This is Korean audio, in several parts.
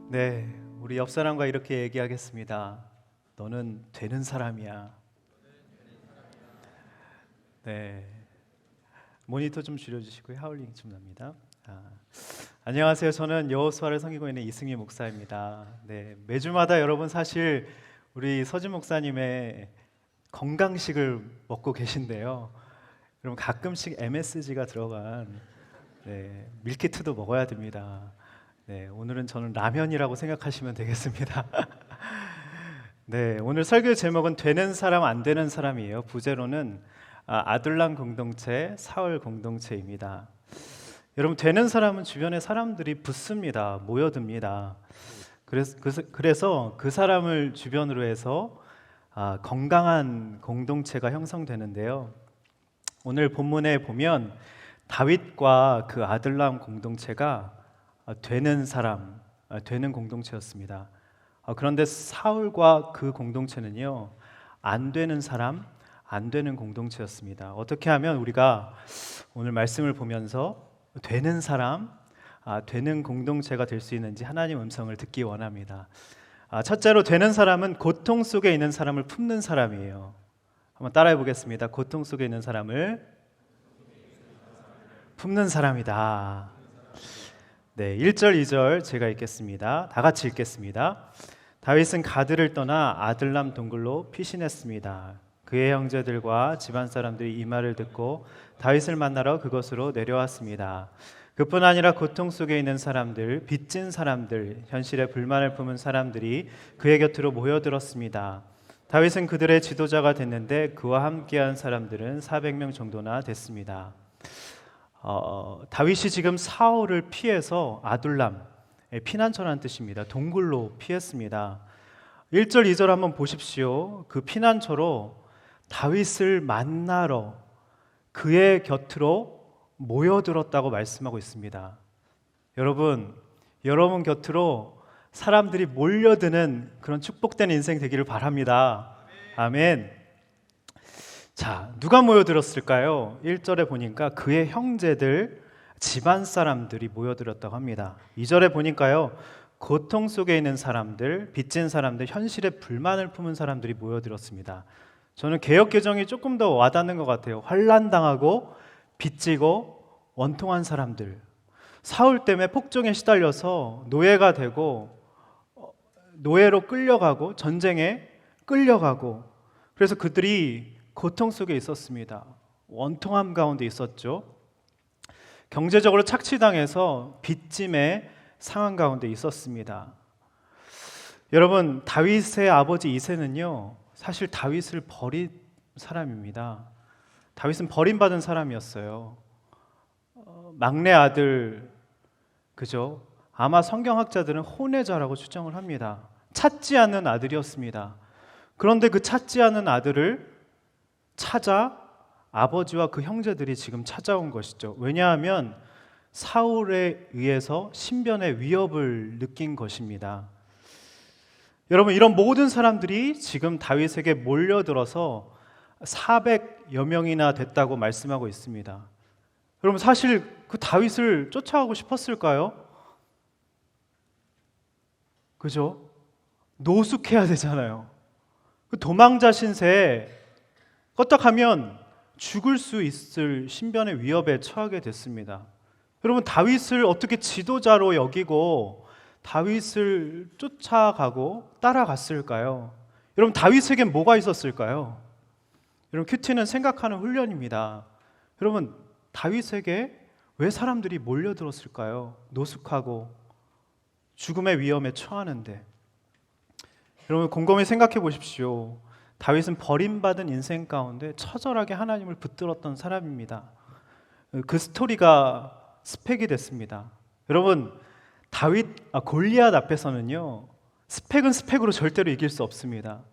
네, 우리 옆 사람과 이렇게 얘기하겠습니다. 너는 되는 사람이야. 네, 모니터 좀 줄여주시고요. 하울링 좀 납니다. 안녕하세요. 저는 여호수아를 섬기고 있는 이승희 목사입니다. 네, 매주마다 여러분 사실 우리 서진 목사님의 건강식을 먹고 계신데요. 여러분 가끔씩 MSG가 들어간 밀키트도 먹어야 됩니다. 네, 오늘은 저는 라면이라고 생각하시면 되겠습니다. 네, 오늘 설교 제목은 되는 사람 안 되는 사람이에요. 부제로는 아둘람 공동체, 사울 공동체입니다. 여러분 되는 사람은 주변에 사람들이 붙습니다. 모여듭니다. 그래서 그 사람을 주변으로 해서 건강한 공동체가 형성되는데요. 오늘 본문에 보면 다윗과 그 아둘람 공동체가 되는 사람, 되는 공동체였습니다. 그런데 사울과 그 공동체는요, 안 되는 사람, 안 되는 공동체였습니다. 어떻게 하면 우리가 오늘 말씀을 보면서 되는 사람, 되는 공동체가 될 수 있는지 하나님 음성을 듣기 원합니다. 첫째로 되는 사람은 고통 속에 있는 사람을 품는 사람이에요. 한번 따라해 보겠습니다. 고통 속에 있는 사람을 품는 사람이다. 네, 1절, 2절 제가 읽겠습니다. 다 같이 읽겠습니다. 다윗은 가드를 떠나 아들람 동굴로 피신했습니다. 그의 형제들과 집안 사람들이 이 말을 듣고 다윗을 만나러 그곳으로 내려왔습니다. 그뿐 아니라 고통 속에 있는 사람들, 빚진 사람들, 현실에 불만을 품은 사람들이 그의 곁으로 모여들었습니다. 다윗은 그들의 지도자가 됐는데 그와 함께한 사람들은 400명 정도나 됐습니다. 다윗이 지금 사울을 피해서 아둘람, 피난처라는 뜻입니다. 동굴로 피했습니다. 1절, 2절 한번 보십시오. 그 피난처로 다윗을 만나러 그의 곁으로 모여들었다고 말씀하고 있습니다. 여러분 곁으로 사람들이 몰려드는 그런 축복된 인생 되기를 바랍니다. 아멘. 자, 누가 모여들었을까요? 1절에 보니까 그의 형제들, 집안 사람들이 모여들었다고 합니다. 2절에 보니까요, 고통 속에 있는 사람들, 빚진 사람들, 현실에 불만을 품은 사람들이 모여들었습니다. 저는 개역 개정이 조금 더 와닿는 것 같아요. 환난당하고 빚지고 원통한 사람들, 사울 때문에 폭정에 시달려서 노예가 되고 노예로 끌려가고 전쟁에 끌려가고, 그래서 그들이 고통 속에 있었습니다. 원통함 가운데 있었죠. 경제적으로 착취당해서 빚짐의 상황 가운데 있었습니다. 여러분, 다윗의 아버지 이새는요, 사실 다윗을 버린 사람입니다. 다윗은 버림받은 사람이었어요. 막내 아들, 그죠? 아마 성경학자들은 혼외자라고 추정을 합니다. 찾지 않는 아들이었습니다. 그런데 그 찾지 않는 아들을 찾아 아버지와 그 형제들이 지금 찾아온 것이죠. 왜냐하면 사울에 의해서 신변의 위협을 느낀 것입니다. 여러분, 이런 모든 사람들이 지금 다윗에게 몰려들어서 400여 명이나 됐다고 말씀하고 있습니다. 여러분, 사실 그 다윗을 쫓아가고 싶었을까요? 그죠? 노숙해야 되잖아요. 그 도망자 신세에 껐떡하면 죽을 수 있을 신변의 위협에 처하게 됐습니다. 여러분, 다윗을 어떻게 지도자로 여기고 다윗을 쫓아가고 따라갔을까요? 여러분, 다윗에겐 뭐가 있었을까요? 여러분, 큐티는 생각하는 훈련입니다. 여러분, 다윗에게 왜 사람들이 몰려들었을까요? 노숙하고 죽음의 위험에 처하는데. 여러분, 곰곰이 생각해 보십시오. 다윗은 버림받은 인생 가운데 처절하게 하나님을 붙들었던 사람입니다. 그 스토리가 스펙이 됐습니다. 여러분, 골리앗 앞에서는요, 스펙은 스펙으로 절대로 이길 수 없습니다.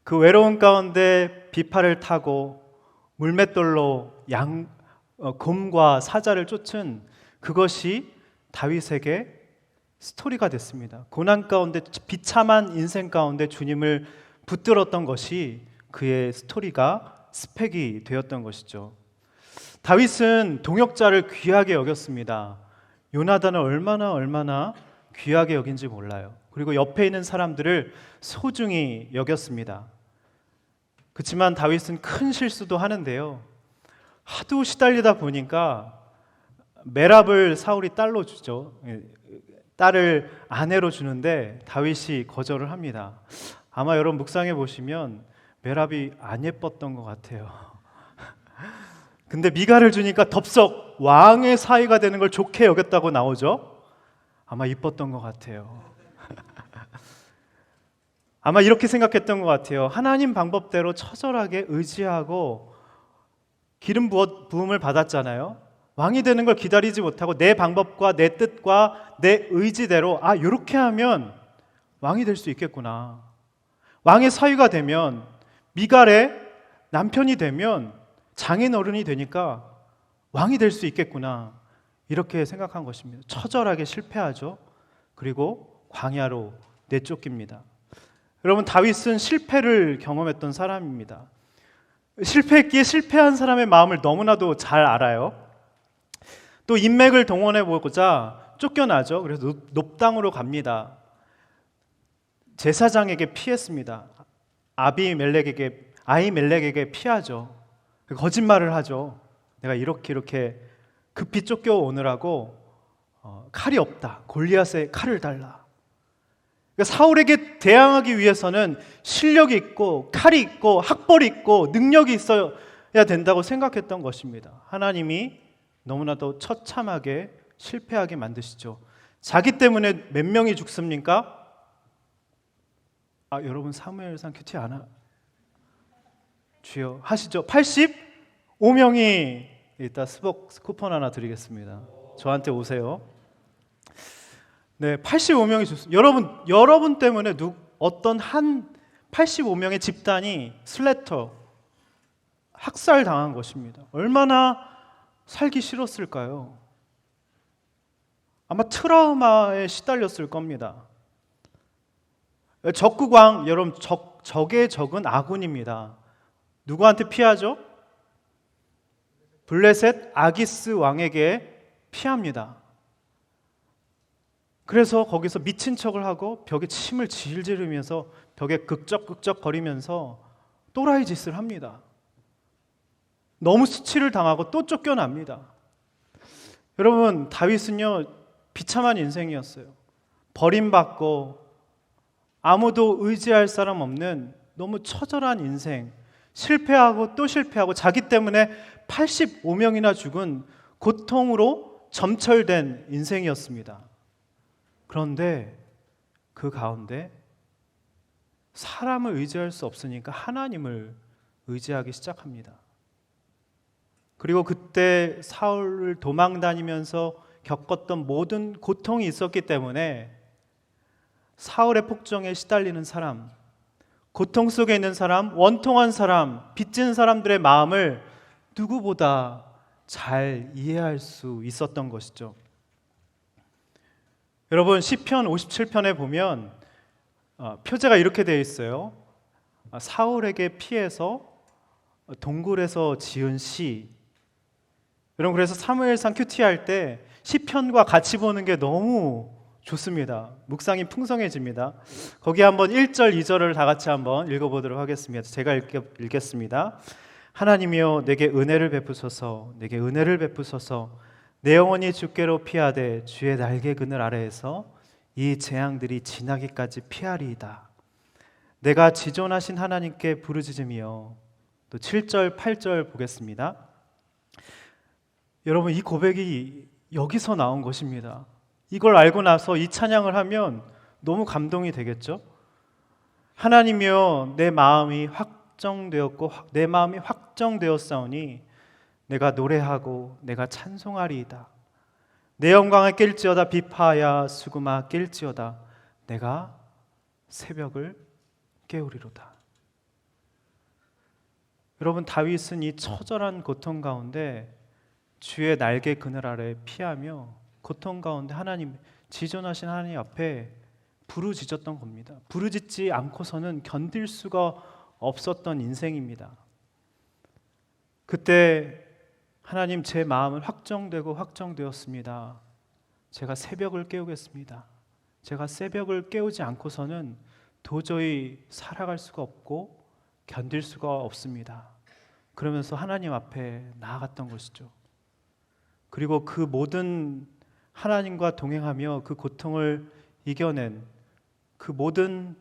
그 외로운 가운데 비파를 타고 물맷돌로 곰과 사자를 쫓은 그것이 다윗에게 스토리가 됐습니다. 고난 가운데, 비참한 인생 가운데 주님을 붙들었던 것이 그의 스토리가 스펙이 되었던 것이죠. 다윗은 동역자를 귀하게 여겼습니다. 요나단을 얼마나 귀하게 여긴지 몰라요. 그리고 옆에 있는 사람들을 소중히 여겼습니다. 그렇지만 다윗은 큰 실수도 하는데요. 하도 시달리다 보니까 메랍을 사울이 딸로 주죠. 딸을 아내로 주는데 다윗이 거절을 합니다. 아마 여러분 묵상해 보시면 메랍이 안 예뻤던 것 같아요. 근데 미갈을 주니까 덥석 왕의 사위가 되는 걸 좋게 여겼다고 나오죠. 아마 이뻤던 것 같아요. 아마 이렇게 생각했던 것 같아요. 하나님 방법대로 처절하게 의지하고 기름 부음을 받았잖아요. 왕이 되는 걸 기다리지 못하고 내 방법과 내 뜻과 내 의지대로 이렇게 하면 왕이 될 수 있겠구나. 왕의 사위가 되면, 미갈의 남편이 되면 장인어른이 되니까 왕이 될 수 있겠구나. 이렇게 생각한 것입니다. 처절하게 실패하죠. 그리고 광야로 내쫓깁니다. 여러분, 다윗은 실패를 경험했던 사람입니다. 실패했기에 실패한 사람의 마음을 너무나도 잘 알아요. 또 인맥을 동원해 보고자 쫓겨나죠. 그래서 높당으로 갑니다. 제사장에게 피했습니다. 아히멜렉에게 피하죠. 거짓말을 하죠. 내가 이렇게 급히 쫓겨오느라고 칼이 없다. 골리앗의 칼을 달라. 그러니까 사울에게 대항하기 위해서는 실력이 있고 칼이 있고 학벌이 있고 능력이 있어야 된다고 생각했던 것입니다. 하나님이 너무나도 처참하게 실패하게 만드시죠. 자기 때문에 몇 명이 죽습니까? 여러분 사무엘상 큐티 안 주여 하시죠. 85명이 이따 스벅 쿠폰 하나 드리겠습니다. 저한테 오세요. 네, 85명이 죽습니다. 여러분 때문에 어떤 한 85명의 집단이 슬래터 학살당한 것입니다. 얼마나 살기 싫었을까요? 아마 트라우마에 시달렸을 겁니다. 적국왕, 여러분 적의 적은 아군입니다. 누구한테 피하죠? 블레셋 아기스 왕에게 피합니다. 그래서 거기서 미친 척을 하고 벽에 침을 질질 흘리면서 벽에 극적극적 거리면서 또라이 짓을 합니다. 너무 수치를 당하고 또 쫓겨납니다. 여러분, 다윗은요 비참한 인생이었어요. 버림받고 아무도 의지할 사람 없는 너무 처절한 인생, 실패하고 또 실패하고 자기 때문에 85명이나 죽은 고통으로 점철된 인생이었습니다. 그런데 그 가운데 사람을 의지할 수 없으니까 하나님을 의지하기 시작합니다. 그리고 그때 사울을 도망 다니면서 겪었던 모든 고통이 있었기 때문에 사울의 폭정에 시달리는 사람, 고통 속에 있는 사람, 원통한 사람, 빚진 사람들의 마음을 누구보다 잘 이해할 수 있었던 것이죠. 여러분, 시편 57편에 보면 표제가 이렇게 되어 있어요. 사울에게 피해서 동굴에서 지은 시. 여러분, 그래서 사무엘상 큐티 할 때 시편과 같이 보는 게 너무 좋습니다. 묵상이 풍성해집니다. 거기 한번 1절, 2절을 다 같이 한번 읽어보도록 하겠습니다. 제가 읽겠습니다. 하나님이여 내게 은혜를 베푸소서, 내게 은혜를 베푸소서. 내 영혼이 주께로 피하되 주의 날개 그늘 아래에서 이 재앙들이 지나기까지 피하리이다. 내가 지존하신 하나님께 부르짖으며. 또 7절, 8절 보겠습니다. 여러분, 이 고백이 여기서 나온 것입니다. 이걸 알고 나서 이 찬양을 하면 너무 감동이 되겠죠? 하나님이여 내 마음이 확정되었사오니 내가 노래하고 내가 찬송하리이다. 내 영광을 깰지어다 비파야 수구마 깰지어다 내가 새벽을 깨우리로다. 여러분, 다윗은 이 처절한 고통 가운데 주의 날개 그늘 아래 피하며 고통 가운데 하나님, 지존하신 하나님 앞에 부르짖었던 겁니다. 부르짖지 않고서는 견딜 수가 없었던 인생입니다. 그때 하나님, 제 마음은 확정되었습니다. 제가 새벽을 깨우겠습니다. 제가 새벽을 깨우지 않고서는 도저히 살아갈 수가 없고 견딜 수가 없습니다. 그러면서 하나님 앞에 나아갔던 것이죠. 그리고 그 모든 하나님과 동행하며 그 고통을 이겨낸 그 모든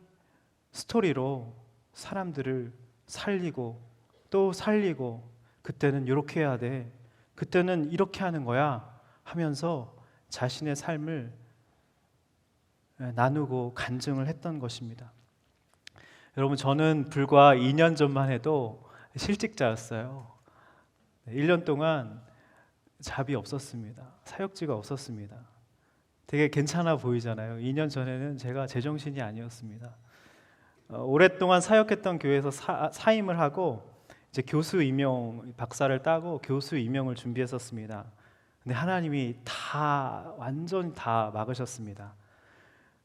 스토리로 사람들을 살리고 또 살리고, 그때는 이렇게 해야 돼, 그때는 이렇게 하는 거야 하면서 자신의 삶을 나누고 간증을 했던 것입니다. 여러분, 저는 불과 2년 전만 해도 실직자였어요. 1년 동안 잡이 없었습니다. 사역지가 없었습니다. 되게 괜찮아 보이잖아요. 2년 전에는 제가 제정신이 아니었습니다. 오랫동안 사역했던 교회에서 사임을 하고 이제 교수 임용, 박사를 따고 교수 임용을 준비했었습니다. 근데 하나님이 완전히 다 막으셨습니다.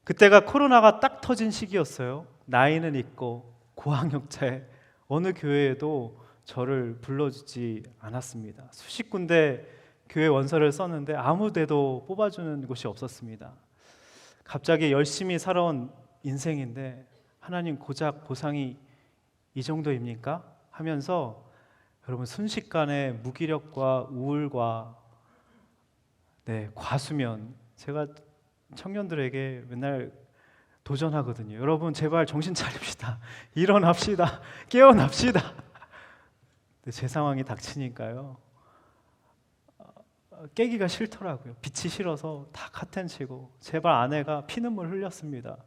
그때가 코로나가 딱 터진 시기였어요. 나이는 있고 고학력자에 어느 교회에도 저를 불러주지 않았습니다. 수십 군데 교회 원서를 썼는데 아무 데도 뽑아주는 곳이 없었습니다. 갑자기 열심히 살아온 인생인데 하나님 고작 보상이 이 정도입니까? 하면서 여러분, 순식간에 무기력과 우울과 과수면, 제가 청년들에게 맨날 도전하거든요. 여러분, 제발 정신 차립시다. 일어납시다. 깨어납시다. 근데 제 상황이 닥치니까요, 깨기가 싫더라고요. 빛이 싫어서 다 카텐 치고, 제발 아내가 피눈물 흘렸습니다.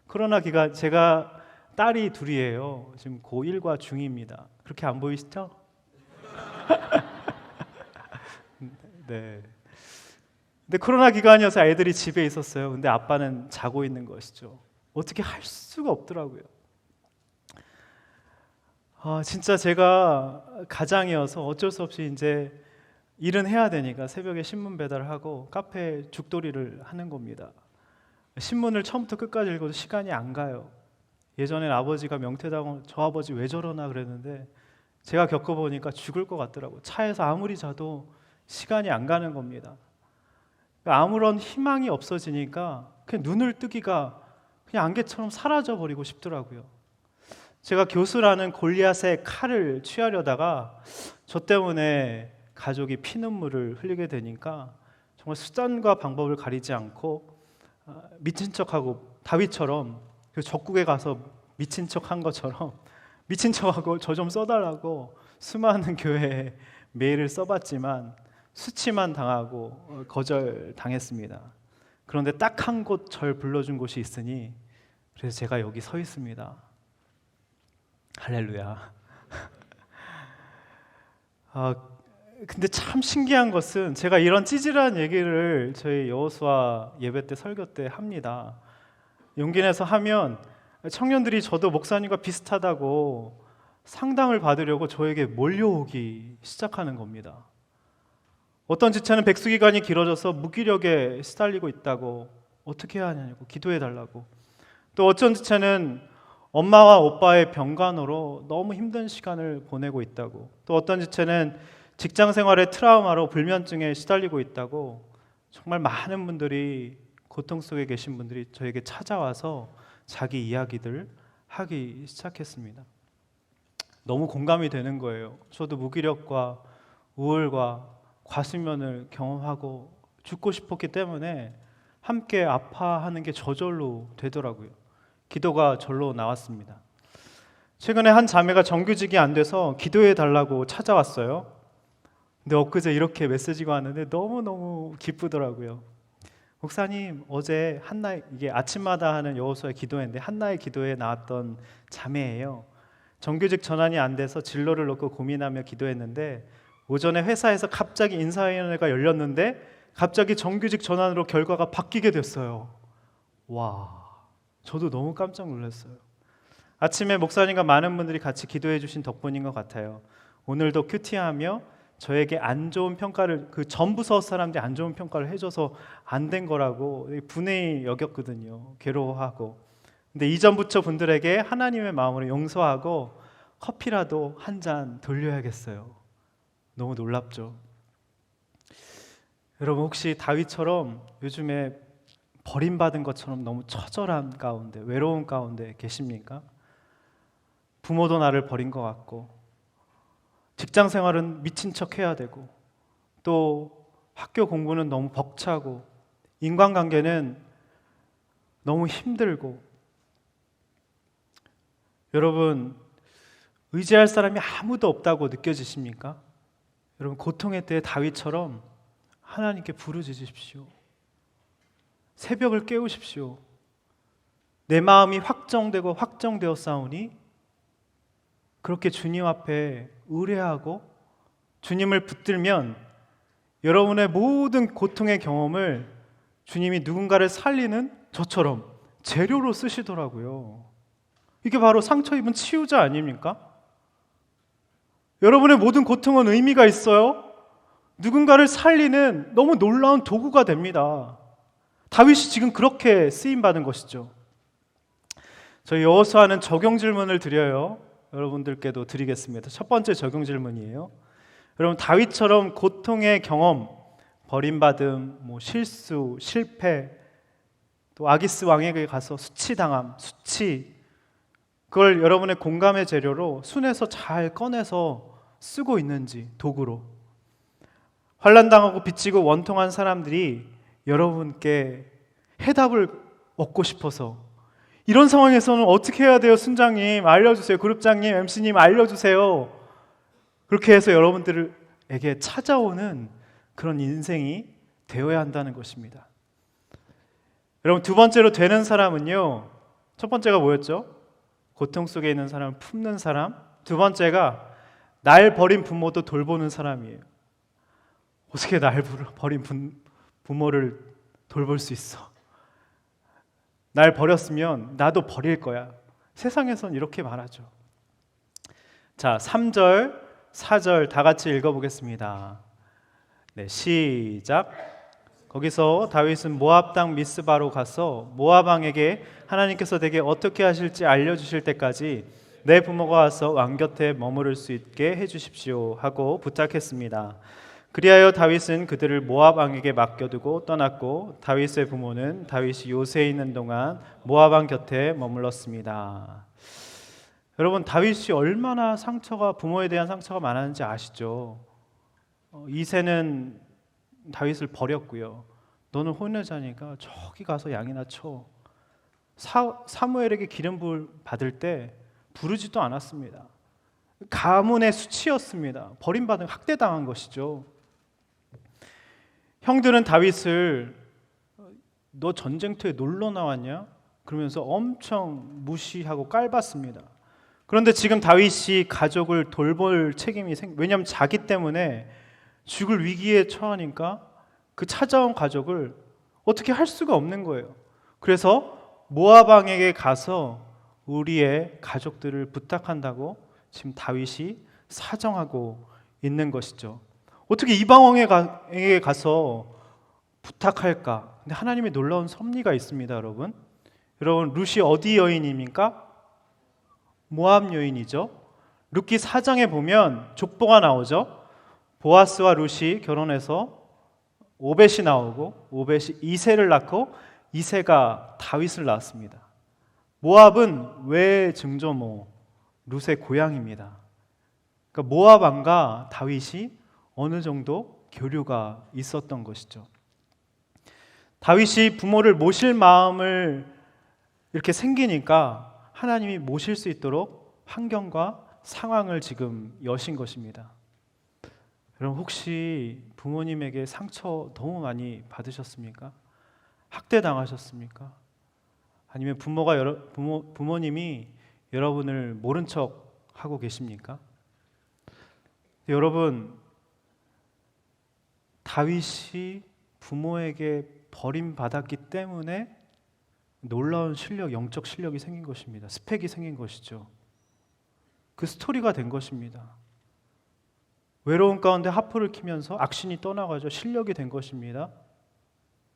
코로나 기간, 제가 딸이 둘이에요. 지금 고1과 중2입니다. 그렇게 안 보이시죠? 네. 근데 코로나 기간이어서 아이들이 집에 있었어요. 근데 아빠는 자고 있는 것이죠. 어떻게 할 수가 없더라고요. 진짜 제가 가장이어서 어쩔 수 없이 이제 일은 해야 되니까 새벽에 신문 배달하고 카페 죽돌이를 하는 겁니다. 신문을 처음부터 끝까지 읽어도 시간이 안 가요. 예전엔 아버지가 명태당을 저 아버지 왜 저러나 그랬는데 제가 겪어보니까 죽을 것 같더라고요. 차에서 아무리 자도 시간이 안 가는 겁니다. 아무런 희망이 없어지니까 그냥 눈을 뜨기가 그냥 안개처럼 사라져 버리고 싶더라고요. 제가 교수라는 골리앗의 칼을 취하려다가 저 때문에 가족이 피눈물을 흘리게 되니까 정말 수단과 방법을 가리지 않고 미친 척하고, 다윗처럼 그 적국에 가서 미친 척한 것처럼 미친 척하고 저 좀 써달라고 수많은 교회에 메일을 써봤지만 수치만 당하고 거절당했습니다. 그런데 딱 한 곳 절 불러준 곳이 있으니 그래서 제가 여기 서 있습니다. 할렐루야. 근데 참 신기한 것은 제가 이런 찌질한 얘기를 저희 여호수아 예배 때, 설교 때 합니다. 용기 내서 하면 청년들이 저도 목사님과 비슷하다고 상담을 받으려고 저에게 몰려오기 시작하는 겁니다. 어떤 지체는 백수 기간이 길어져서 무기력에 시달리고 있다고, 어떻게 해야 하냐고 기도해 달라고. 또 어떤 지체는 엄마와 오빠의 병간호로 너무 힘든 시간을 보내고 있다고. 또 어떤 지체는 직장 생활의 트라우마로 불면증에 시달리고 있다고. 정말 많은 분들이, 고통 속에 계신 분들이 저에게 찾아와서 자기 이야기들 하기 시작했습니다. 너무 공감이 되는 거예요. 저도 무기력과 우울과 과수면을 경험하고 죽고 싶었기 때문에 함께 아파하는 게 저절로 되더라고요. 기도가 절로 나왔습니다. 최근에 한 자매가 정규직이 안 돼서 기도해 달라고 찾아왔어요. 근데 엊그제 이렇게 메시지가 왔는데 너무너무 기쁘더라고요. 목사님, 어제 이게 아침마다 하는 여호수아의 기도회인데 한나의 기도에 나왔던 자매예요. 정규직 전환이 안 돼서 진로를 놓고 고민하며 기도했는데 오전에 회사에서 갑자기 인사위원회가 열렸는데 갑자기 정규직 전환으로 결과가 바뀌게 됐어요. 와, 저도 너무 깜짝 놀랐어요. 아침에 목사님과 많은 분들이 같이 기도해 주신 덕분인 것 같아요. 오늘도 큐티하며 저에게 안 좋은 평가를, 그 전 부서 사람들이 안 좋은 평가를 해줘서 안 된 거라고 분해히 여겼거든요. 괴로워하고. 근데 이전 부처 분들에게 하나님의 마음으로 용서하고 커피라도 한 잔 돌려야겠어요. 너무 놀랍죠. 여러분, 혹시 다윗처럼 요즘에 버림받은 것처럼 너무 처절한 가운데, 외로운 가운데 계십니까? 부모도 나를 버린 것 같고, 직장 생활은 미친 척 해야 되고, 또 학교 공부는 너무 벅차고, 인간관계는 너무 힘들고, 여러분 의지할 사람이 아무도 없다고 느껴지십니까? 여러분 고통의 때에 다윗처럼 하나님께 부르짖으십시오. 새벽을 깨우십시오. 내 마음이 확정되고 확정되었사오니 그렇게 주님 앞에 의뢰하고 주님을 붙들면 여러분의 모든 고통의 경험을 주님이 누군가를 살리는 저처럼 재료로 쓰시더라고요. 이게 바로 상처 입은 치유자 아닙니까? 여러분의 모든 고통은 의미가 있어요. 누군가를 살리는 너무 놀라운 도구가 됩니다. 다윗이 지금 그렇게 쓰임받은 것이죠. 저희 여호수아는 적용 질문을 드려요. 여러분들께도 드리겠습니다. 첫 번째 적용 질문이에요. 여러분 다윗처럼 고통의 경험, 버림받음, 실수, 실패, 또 아기스 왕에게 가서 수치당함, 수치, 그걸 여러분의 공감의 재료로 순에서 잘 꺼내서 쓰고 있는지, 도구로. 환난당하고 빚지고 원통한 사람들이 여러분께 해답을 얻고 싶어서 이런 상황에서는 어떻게 해야 돼요? 순장님 알려주세요. 그룹장님, MC님 알려주세요. 그렇게 해서 여러분들에게 찾아오는 그런 인생이 되어야 한다는 것입니다. 여러분 두 번째로 되는 사람은요, 첫 번째가 뭐였죠? 고통 속에 있는 사람을 품는 사람. 두 번째가 날 버린 부모도 돌보는 사람이에요. 어떻게 날 버린 부모를 돌볼 수 있어? 날 버렸으면 나도 버릴 거야. 세상에선 이렇게 말하죠. 자, 3절, 4절 다 같이 읽어보겠습니다. 네, 시작. 거기서 다윗은 모압 땅 미스바로 가서 모압 왕에게 하나님께서 내게 어떻게 하실지 알려주실 때까지 내 부모가 와서 왕 곁에 머무를 수 있게 해주십시오 하고 부탁했습니다. 그리하여 다윗은 그들을 모압 왕에게 맡겨두고 떠났고 다윗의 부모는 다윗이 요새에 있는 동안 모압 왕 곁에 머물렀습니다. 여러분 다윗이 얼마나 부모에 대한 상처가 많았는지 아시죠? 이새는 다윗을 버렸고요. 너는 혼외자니까 저기 가서 양이나 쳐. 사무엘에게 기름 부을 받을 때 부르지도 않았습니다. 가문의 수치였습니다. 버림받은 학대당한 것이죠. 형들은 다윗을 너 전쟁터에 놀러 나왔냐? 그러면서 엄청 무시하고 깔봤습니다. 그런데 지금 다윗이 가족을 돌볼 책임이 왜냐하면 자기 때문에 죽을 위기에 처하니까 그 찾아온 가족을 어떻게 할 수가 없는 거예요. 그래서 모압 왕에게 가서 우리의 가족들을 부탁한다고 지금 다윗이 사정하고 있는 것이죠. 어떻게 이방 왕에게 가서 부탁할까? 근데 하나님의 놀라운 섭리가 있습니다, 여러분. 여러분 룻이 어디 여인입니까? 모압 여인이죠. 룻기 4장에 보면 족보가 나오죠. 보아스와 룻이 결혼해서 오벳이 나오고 오벳이 이새를 낳고 이새가 다윗을 낳았습니다. 모압은 외증조모 룻의 고향입니다. 그러니까 모압 왕과 다윗이 어느 정도 교류가 있었던 것이죠. 다윗이 부모를 모실 마음을 이렇게 생기니까 하나님이 모실 수 있도록 환경과 상황을 지금 여신 것입니다. 여러분 혹시 부모님에게 상처 너무 많이 받으셨습니까? 학대당하셨습니까? 아니면 부모님이 여러분을 모른 척 하고 계십니까? 여러분 다윗이 부모에게 버림받았기 때문에 놀라운 영적 실력이 생긴 것입니다. 스펙이 생긴 것이죠. 그 스토리가 된 것입니다. 외로운 가운데 하프를 키면서 악신이 떠나가죠. 실력이 된 것입니다.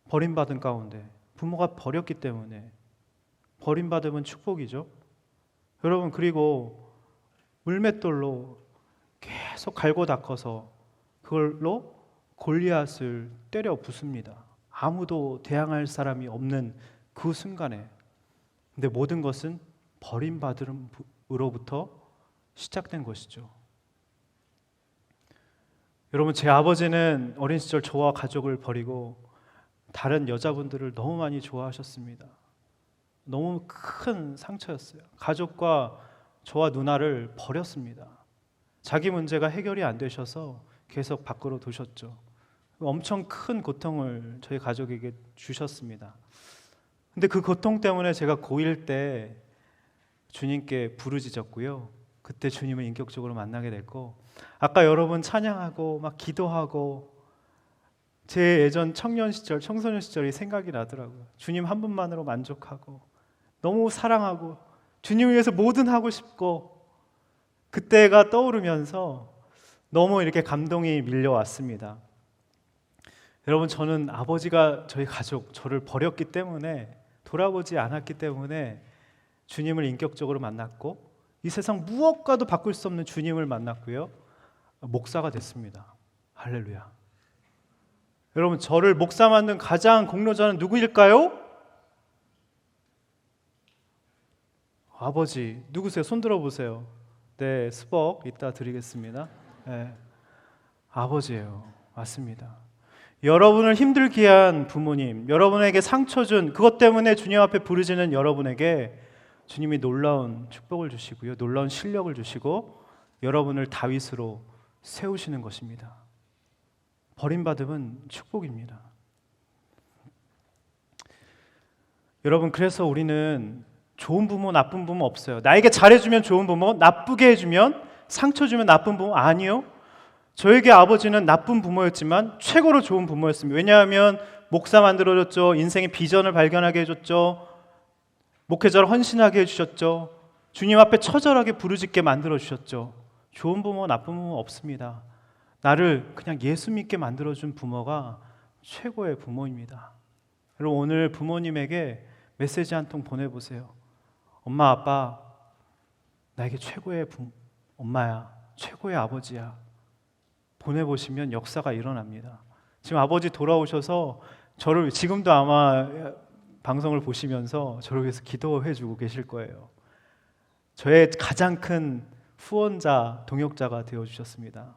버림받은 가운데 부모가 버렸기 때문에 버림받으면 축복이죠. 여러분 그리고 물맷돌로 계속 갈고 닦아서 그걸로 골리앗을 때려 부숩니다. 아무도 대항할 사람이 없는 그 순간에, 근데 모든 것은 버림받음으로부터 시작된 것이죠. 여러분, 제 아버지는 어린 시절 저와 가족을 버리고 다른 여자분들을 너무 많이 좋아하셨습니다. 너무 큰 상처였어요. 가족과 저와 누나를 버렸습니다. 자기 문제가 해결이 안 되셔서 계속 밖으로 두셨죠. 엄청 큰 고통을 저희 가족에게 주셨습니다. 근데 그 고통 때문에 제가 고1 때 주님께 부르짖었고요. 그때 주님을 인격적으로 만나게 됐고, 아까 여러분 찬양하고 막 기도하고 제 예전 청년 시절, 청소년 시절이 생각이 나더라고요. 주님 한 분만으로 만족하고 너무 사랑하고 주님 위해서 뭐든 하고 싶고, 그때가 떠오르면서 너무 이렇게 감동이 밀려왔습니다. 여러분, 저는 아버지가 저희 가족, 저를 버렸기 때문에, 돌아보지 않았기 때문에 주님을 인격적으로 만났고, 이 세상 무엇과도 바꿀 수 없는 주님을 만났고요, 목사가 됐습니다. 할렐루야. 여러분, 저를 목사 만든 가장 공로자는 누구일까요? 아버지. 누구세요? 손 들어보세요. 네, 수복 이따 드리겠습니다. 네, 아버지예요. 맞습니다. 여러분을 힘들게 한 부모님, 여러분에게 상처 준, 그것 때문에 주님 앞에 부르짖는 여러분에게 주님이 놀라운 축복을 주시고요, 놀라운 실력을 주시고 여러분을 다윗으로 세우시는 것입니다. 버림받음은 축복입니다. 여러분, 그래서 우리는 좋은 부모, 나쁜 부모 없어요. 나에게 잘해주면 좋은 부모, 나쁘게 해주면, 상처 주면 나쁜 부모, 아니요. 저에게 아버지는 나쁜 부모였지만 최고로 좋은 부모였습니다. 왜냐하면 목사 만들어줬죠. 인생의 비전을 발견하게 해줬죠. 목회자를 헌신하게 해주셨죠. 주님 앞에 처절하게 부르짖게 만들어주셨죠. 좋은 부모, 나쁜 부모 없습니다. 나를 그냥 예수 믿게 만들어준 부모가 최고의 부모입니다. 여러분, 오늘 부모님에게 메시지 한 통 보내보세요. 엄마, 아빠, 나에게 최고의 엄마야, 최고의 아버지야. 보내보시면 역사가 일어납니다. 지금 아버지 돌아오셔서 저를, 지금도 아마 방송을 보시면서 저를 위해서 기도해 주고 계실 거예요. 저의 가장 큰 후원자, 동역자가 되어주셨습니다.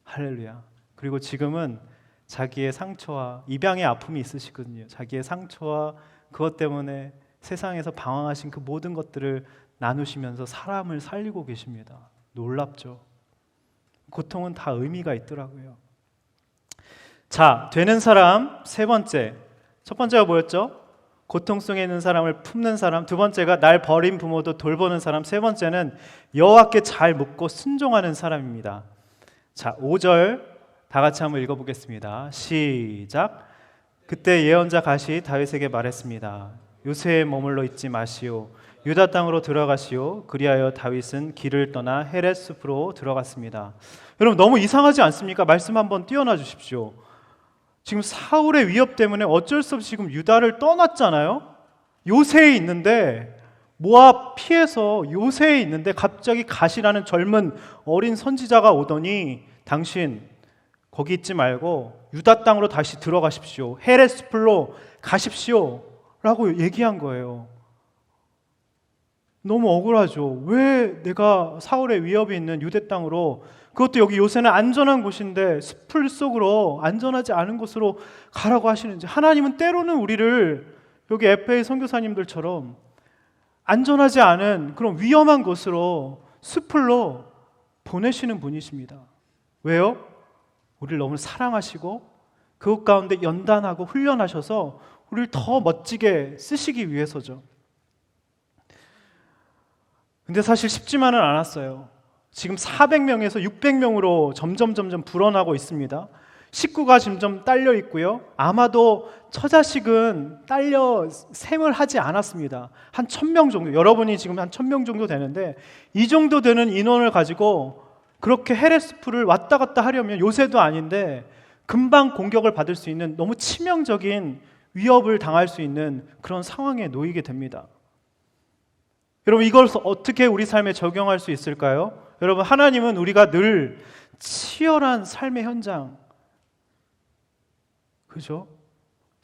할렐루야. 그리고 지금은 자기의 상처와 입양의 아픔이 있으시거든요. 자기의 상처와 그것 때문에 세상에서 방황하신 그 모든 것들을 나누시면서 사람을 살리고 계십니다. 놀랍죠? 고통은 다 의미가 있더라고요. 자, 되는 사람 세 번째. 첫 번째가 뭐였죠? 고통 속에 있는 사람을 품는 사람. 두 번째가 날 버린 부모도 돌보는 사람. 세 번째는 여호와께 잘 묻고 순종하는 사람입니다. 자, 5절 다 같이 한번 읽어보겠습니다. 시작. 그때 예언자 갓이 다윗에게 말했습니다. 요새에 머물러 있지 마시오. 유다 땅으로 들어가시오. 그리하여 다윗은 길을 떠나 헤렛 숲으로 들어갔습니다. 여러분, 너무 이상하지 않습니까? 말씀 한번 띄워놔 주십시오. 지금 사울의 위협 때문에 어쩔 수 없이 지금 유다를 떠났잖아요. 요새에 있는데, 모압 피해서 요새에 있는데 갑자기 갓이라는 젊은 어린 선지자가 오더니 당신 거기 있지 말고 유다 땅으로 다시 들어가십시오. 헤렛 숲으로 가십시오 라고 얘기한 거예요. 너무 억울하죠. 왜 내가 사울의 위협이 있는 유대 땅으로, 그것도 여기 요새는 안전한 곳인데 숲을 속으로, 안전하지 않은 곳으로 가라고 하시는지. 하나님은 때로는 우리를 여기 FA 선교사님들처럼 안전하지 않은 그런 위험한 곳으로, 숲으로 보내시는 분이십니다. 왜요? 우리를 너무 사랑하시고 그것 가운데 연단하고 훈련하셔서 우리를 더 멋지게 쓰시기 위해서죠. 근데 사실 쉽지만은 않았어요. 지금 400명에서 600명으로 점점 불어나고 있습니다. 식구가 점점 딸려 있고요. 아마도 처자식은 딸려 생을 하지 않았습니다. 한 1000명 정도, 여러분이 지금 한 1000명 정도 되는데, 이 정도 되는 인원을 가지고 그렇게 헤레스풀을 왔다 갔다 하려면, 요새도 아닌데 금방 공격을 받을 수 있는 너무 치명적인 위협을 당할 수 있는 그런 상황에 놓이게 됩니다. 여러분, 이걸 어떻게 우리 삶에 적용할 수 있을까요? 여러분, 하나님은 우리가 늘 치열한 삶의 현장, 그죠?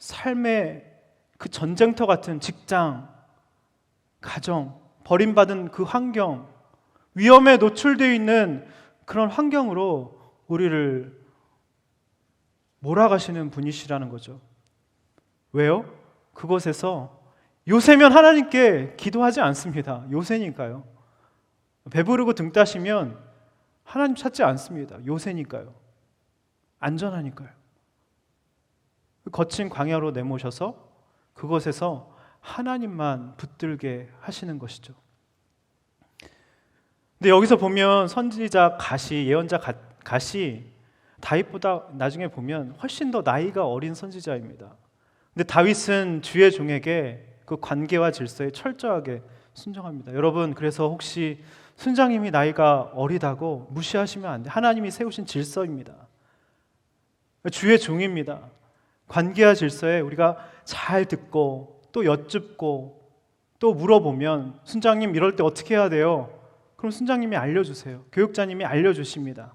삶의 그 전쟁터 같은 직장, 가정, 버림받은 그 환경, 위험에 노출되어 있는 그런 환경으로 우리를 몰아가시는 분이시라는 거죠. 왜요? 그곳에서 요새면 하나님께 기도하지 않습니다. 요새니까요. 배부르고 등 따시면 하나님 찾지 않습니다. 요새니까요. 안전하니까요. 거친 광야로 내모셔서 그곳에서 하나님만 붙들게 하시는 것이죠. 근데 여기서 보면 선지자 갓이, 예언자 갓이 다윗보다 나중에 보면 훨씬 더 나이가 어린 선지자입니다. 근데 다윗은 주의 종에게 그 관계와 질서에 철저하게 순종합니다. 여러분, 그래서 혹시 순장님이 나이가 어리다고 무시하시면 안 돼요. 하나님이 세우신 질서입니다. 주의 종입니다. 관계와 질서에 우리가 잘 듣고 또 여쭙고 또 물어보면 순장님 이럴 때 어떻게 해야 돼요? 그럼 순장님이 알려주세요. 교육자님이 알려주십니다.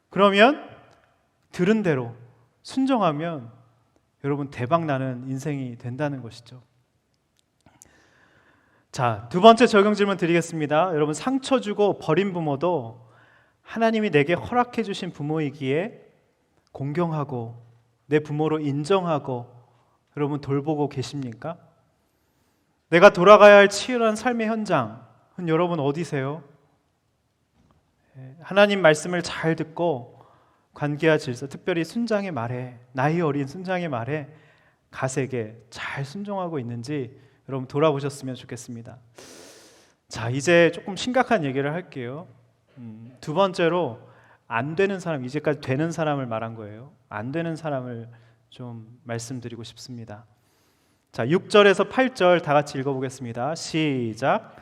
그러면 들은 대로 순종하면 여러분 대박나는 인생이 된다는 것이죠. 자, 두 번째 적용 질문 드리겠습니다. 여러분, 상처 주고 버린 부모도 하나님이 내게 허락해 주신 부모이기에 공경하고 내 부모로 인정하고 여러분 돌보고 계십니까? 내가 돌아가야 할 치열한 삶의 현장은 여러분 어디세요? 하나님 말씀을 잘 듣고 관계와 질서, 특별히 순장의 말에, 나이 어린 순장의 말에 갓에게 잘 순종하고 있는지 여러분 돌아보셨으면 좋겠습니다. 자, 이제 조금 심각한 얘기를 할게요. 두 번째로 안 되는 사람, 이제까지 되는 사람을 말한 거예요. 안 되는 사람을 좀 말씀드리고 싶습니다. 자, 6절에서 8절 다 같이 읽어보겠습니다. 시작.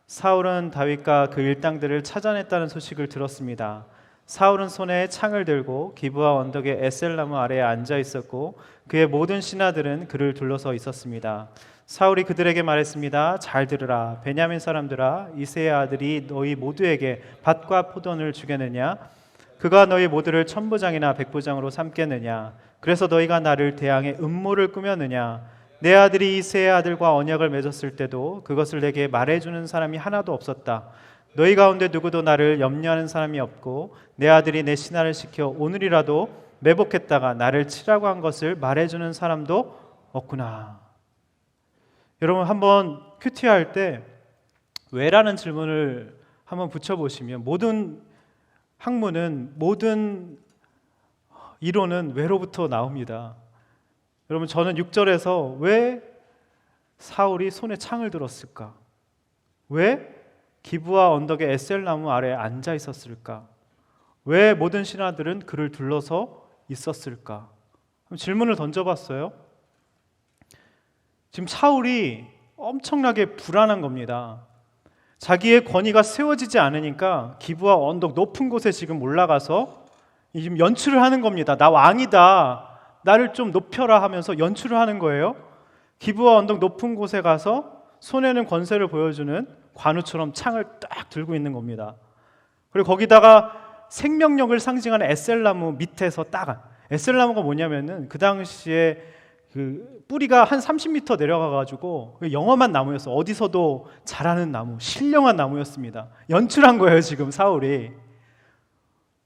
사울은 다윗과 그 일당들을 찾아냈다는 소식을 들었습니다. 사울은 손에 창을 들고 기브아 언덕의 에셀나무 아래에 앉아 있었고 그의 모든 신하들은 그를 둘러서 있었습니다. 사울이 그들에게 말했습니다. 잘 들으라. 베냐민 사람들아, 이새의 아들이 너희 모두에게 밭과 포도원을 주겠느냐? 그가 너희 모두를 천부장이나 백부장으로 삼겠느냐? 그래서 너희가 나를 대항해 음모를 꾸몄느냐? 내 아들이 이새의 아들과 언약을 맺었을 때도 그것을 내게 말해주는 사람이 하나도 없었다. 너희 가운데 누구도 나를 염려하는 사람이 없고 내 아들이 내 신하를 시켜 오늘이라도 매복했다가 나를 치라고 한 것을 말해주는 사람도 없구나. 여러분, 한번 큐티할 때 왜라는 질문을 한번 붙여보시면 모든 학문은, 모든 이론은 왜로부터 나옵니다. 여러분, 저는 6절에서 왜 사울이 손에 창을 들었을까? 왜 기브아 언덕의 에셀나무 아래에 앉아 있었을까? 왜 모든 신하들은 그를 둘러서 있었을까? 질문을 던져봤어요. 지금 사울이 엄청나게 불안한 겁니다. 자기의 권위가 세워지지 않으니까 기브아 언덕 높은 곳에 지금 올라가서 지금 연출을 하는 겁니다. 나 왕이다. 나를 좀 높여라 하면서 연출을 하는 거예요. 기브아 언덕 높은 곳에 가서 손에는 권세를 보여주는 관우처럼 창을 딱 들고 있는 겁니다. 그리고 거기다가 생명력을 상징하는 에셀나무 밑에서 에셀나무가 뭐냐면은 그 당시에 그 뿌리가 한 30m 내려가 가지고 영험한 나무였어. 어디서도 자라는 나무, 신령한 나무였습니다. 연출한 거예요, 지금 사울이.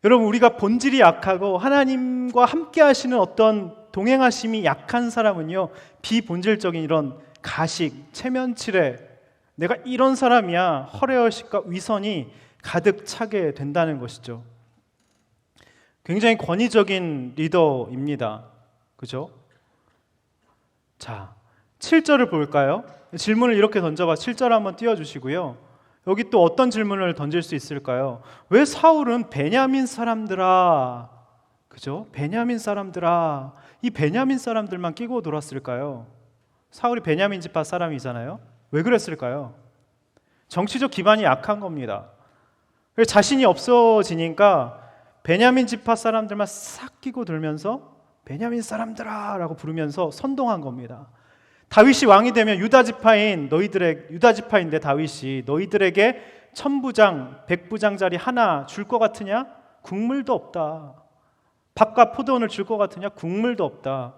여러분, 우리가 본질이 약하고 하나님과 함께 하시는 어떤 동행하심이 약한 사람은요, 비본질적인 이런 가식, 체면치레, 내가 이런 사람이야, 허례허식과 위선이 가득 차게 된다는 것이죠. 굉장히 권위적인 리더입니다. 그죠? 자, 7절을 볼까요? 질문을 이렇게 던져봐. 7절 한번 띄워주시고요. 여기 또 어떤 질문을 던질 수 있을까요? 왜 사울은 베냐민 사람들아, 그죠? 베냐민 사람들아, 이 베냐민 사람들만 끼고 돌았을까요? 사울이 베냐민 지파 사람이잖아요. 왜 그랬을까요? 정치적 기반이 약한 겁니다. 자신이 없어지니까 베냐민 지파 사람들만 싹 끼고 돌면서 베냐민 사람들아 라고 부르면서 선동한 겁니다. 다윗이 왕이 되면 유다 지파인데 다윗이 너희들에게 천부장, 백부장짜리 하나 줄 것 같으냐? 국물도 없다. 밥과 포도원을 줄 것 같으냐? 국물도 없다.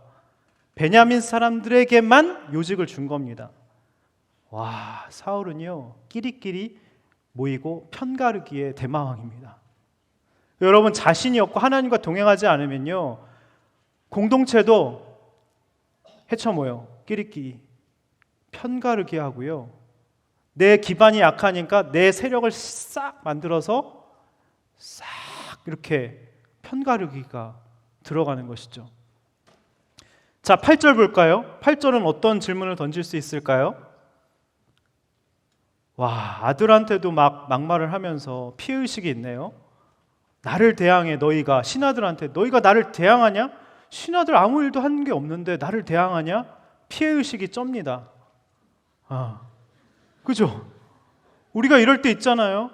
베냐민 사람들에게만 요직을 준 겁니다. 와, 사울은요 끼리끼리 모이고 편가르기의 대마왕입니다. 여러분, 자신이 없고 하나님과 동행하지 않으면요 공동체도 헤쳐모여 끼리끼리 편가르기 하고요, 내 기반이 약하니까 내 세력을 싹 만들어서 싹 이렇게 편가르기가 들어가는 것이죠. 자, 8절 볼까요? 8절은 어떤 질문을 던질 수 있을까요? 와, 아들한테도 막 막말을 하면서 피해의식이 있네요. 나를 대항해 너희가, 신하들한테 너희가 나를 대항하냐? 신하들 아무 일도 한 게 없는데 나를 대항하냐? 피해의식이 쩝니다. 그죠? 우리가 이럴 때 있잖아요.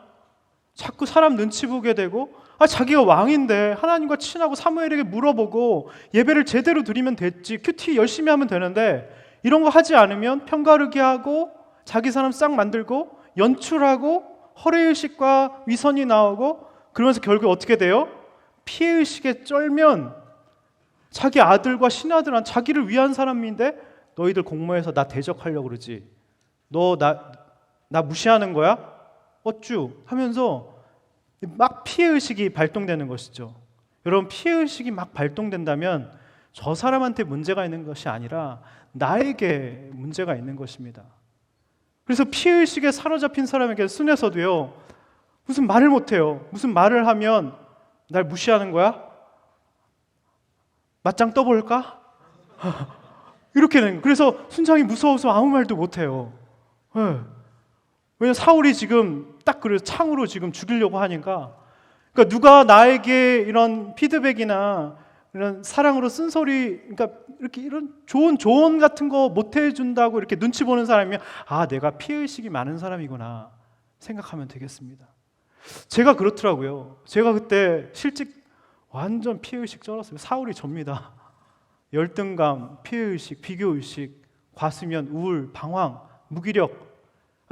자꾸 사람 눈치 보게 되고, 자기가 왕인데 하나님과 친하고 사무엘에게 물어보고 예배를 제대로 드리면 됐지, 큐티 열심히 하면 되는데 이런 거 하지 않으면 편가르기 하고 자기 사람 싹 만들고 연출하고 허례의식과 위선이 나오고, 그러면서 결국 어떻게 돼요? 피해의식에 쩔면 자기 아들과 신하들한 자기를 위한 사람인데 너희들 공모해서 나 대적하려고 그러지, 너 나 무시하는 거야? 어쭈? 하면서 막 피해의식이 발동되는 것이죠. 여러분, 피해의식이 막 발동된다면 저 사람한테 문제가 있는 것이 아니라 나에게 문제가 있는 것입니다. 그래서 피해의식에 사로잡힌 사람에게 순에서도요 무슨 말을 못해요. 무슨 말을 하면 날 무시하는 거야? 맞짱 떠볼까? 이렇게 되는 거예요. 그래서 순장이 무서워서 아무 말도 못해요. 왜냐면 사울이 지금 딱 그래서 창으로 지금 죽이려고 하니까, 그러니까 누가 나에게 이런 피드백이나 이런 사랑으로 쓴소리, 그러니까 이렇게 이런 좋은 조언 같은 거 못 해준다고 이렇게 눈치 보는 사람이면 내가 피해의식이 많은 사람이구나 생각하면 되겠습니다. 제가 그렇더라고요. 제가 그때 실직 완전 피해의식 쩔었어요. 사울이 접니다. 열등감, 피해의식, 비교의식, 과수면, 우울, 방황, 무기력,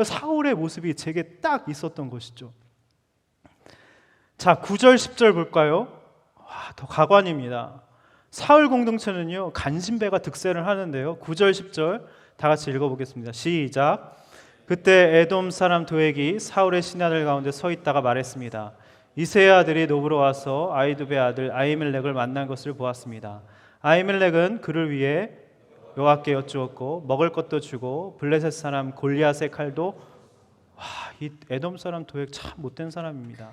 사울의 모습이 제게 딱 있었던 것이죠. 자, 9절 10절 볼까요? 더 가관입니다. 사울 공동체는요 간신배가 득세를 하는데요, 9절 10절 다 같이 읽어보겠습니다. 시작. 그때 에돔 사람 도액이 사울의 신하들 가운데 서 있다가 말했습니다. 이새의 아들이 노브로 와서 아이두베 아들 아히멜렉을 만난 것을 보았습니다. 아히멜렉은 그를 위해 여호와께 여쭈었고 먹을 것도 주고 블레셋 사람 골리앗의 칼도, 이 에돔 사람 도액 참 못된 사람입니다.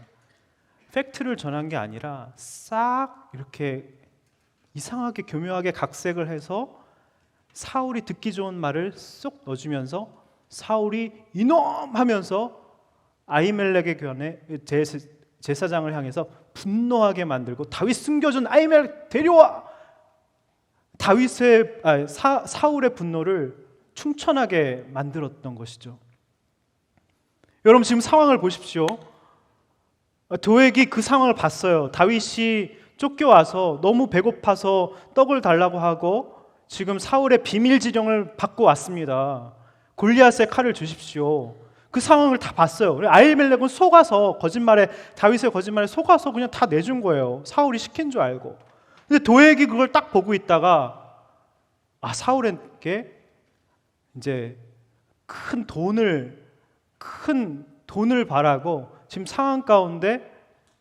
팩트를 전한 게 아니라 싹 이렇게 이상하게 교묘하게 각색을 해서 사울이 듣기 좋은 말을 쏙 넣어주면서 사울이 이놈 하면서 아히멜렉의 견해 제사장을 향해서 분노하게 만들고, 다윗 숨겨준 아히멜렉 데려와! 사울의 분노를 충천하게 만들었던 것이죠. 여러분, 지금 상황을 보십시오. 도액이 그 상황을 봤어요. 다윗이 쫓겨와서 너무 배고파서 떡을 달라고 하고 지금 사울의 비밀 지령을 받고 왔습니다. 골리앗의 칼을 주십시오. 그 상황을 다 봤어요. 아히멜렉은 속아서 다윗의 거짓말에 속아서 그냥 다 내준 거예요. 사울이 시킨 줄 알고. 근데 도액이 그걸 딱 보고 있다가 사울에게 이제 큰 돈을 바라고 지금 상황 가운데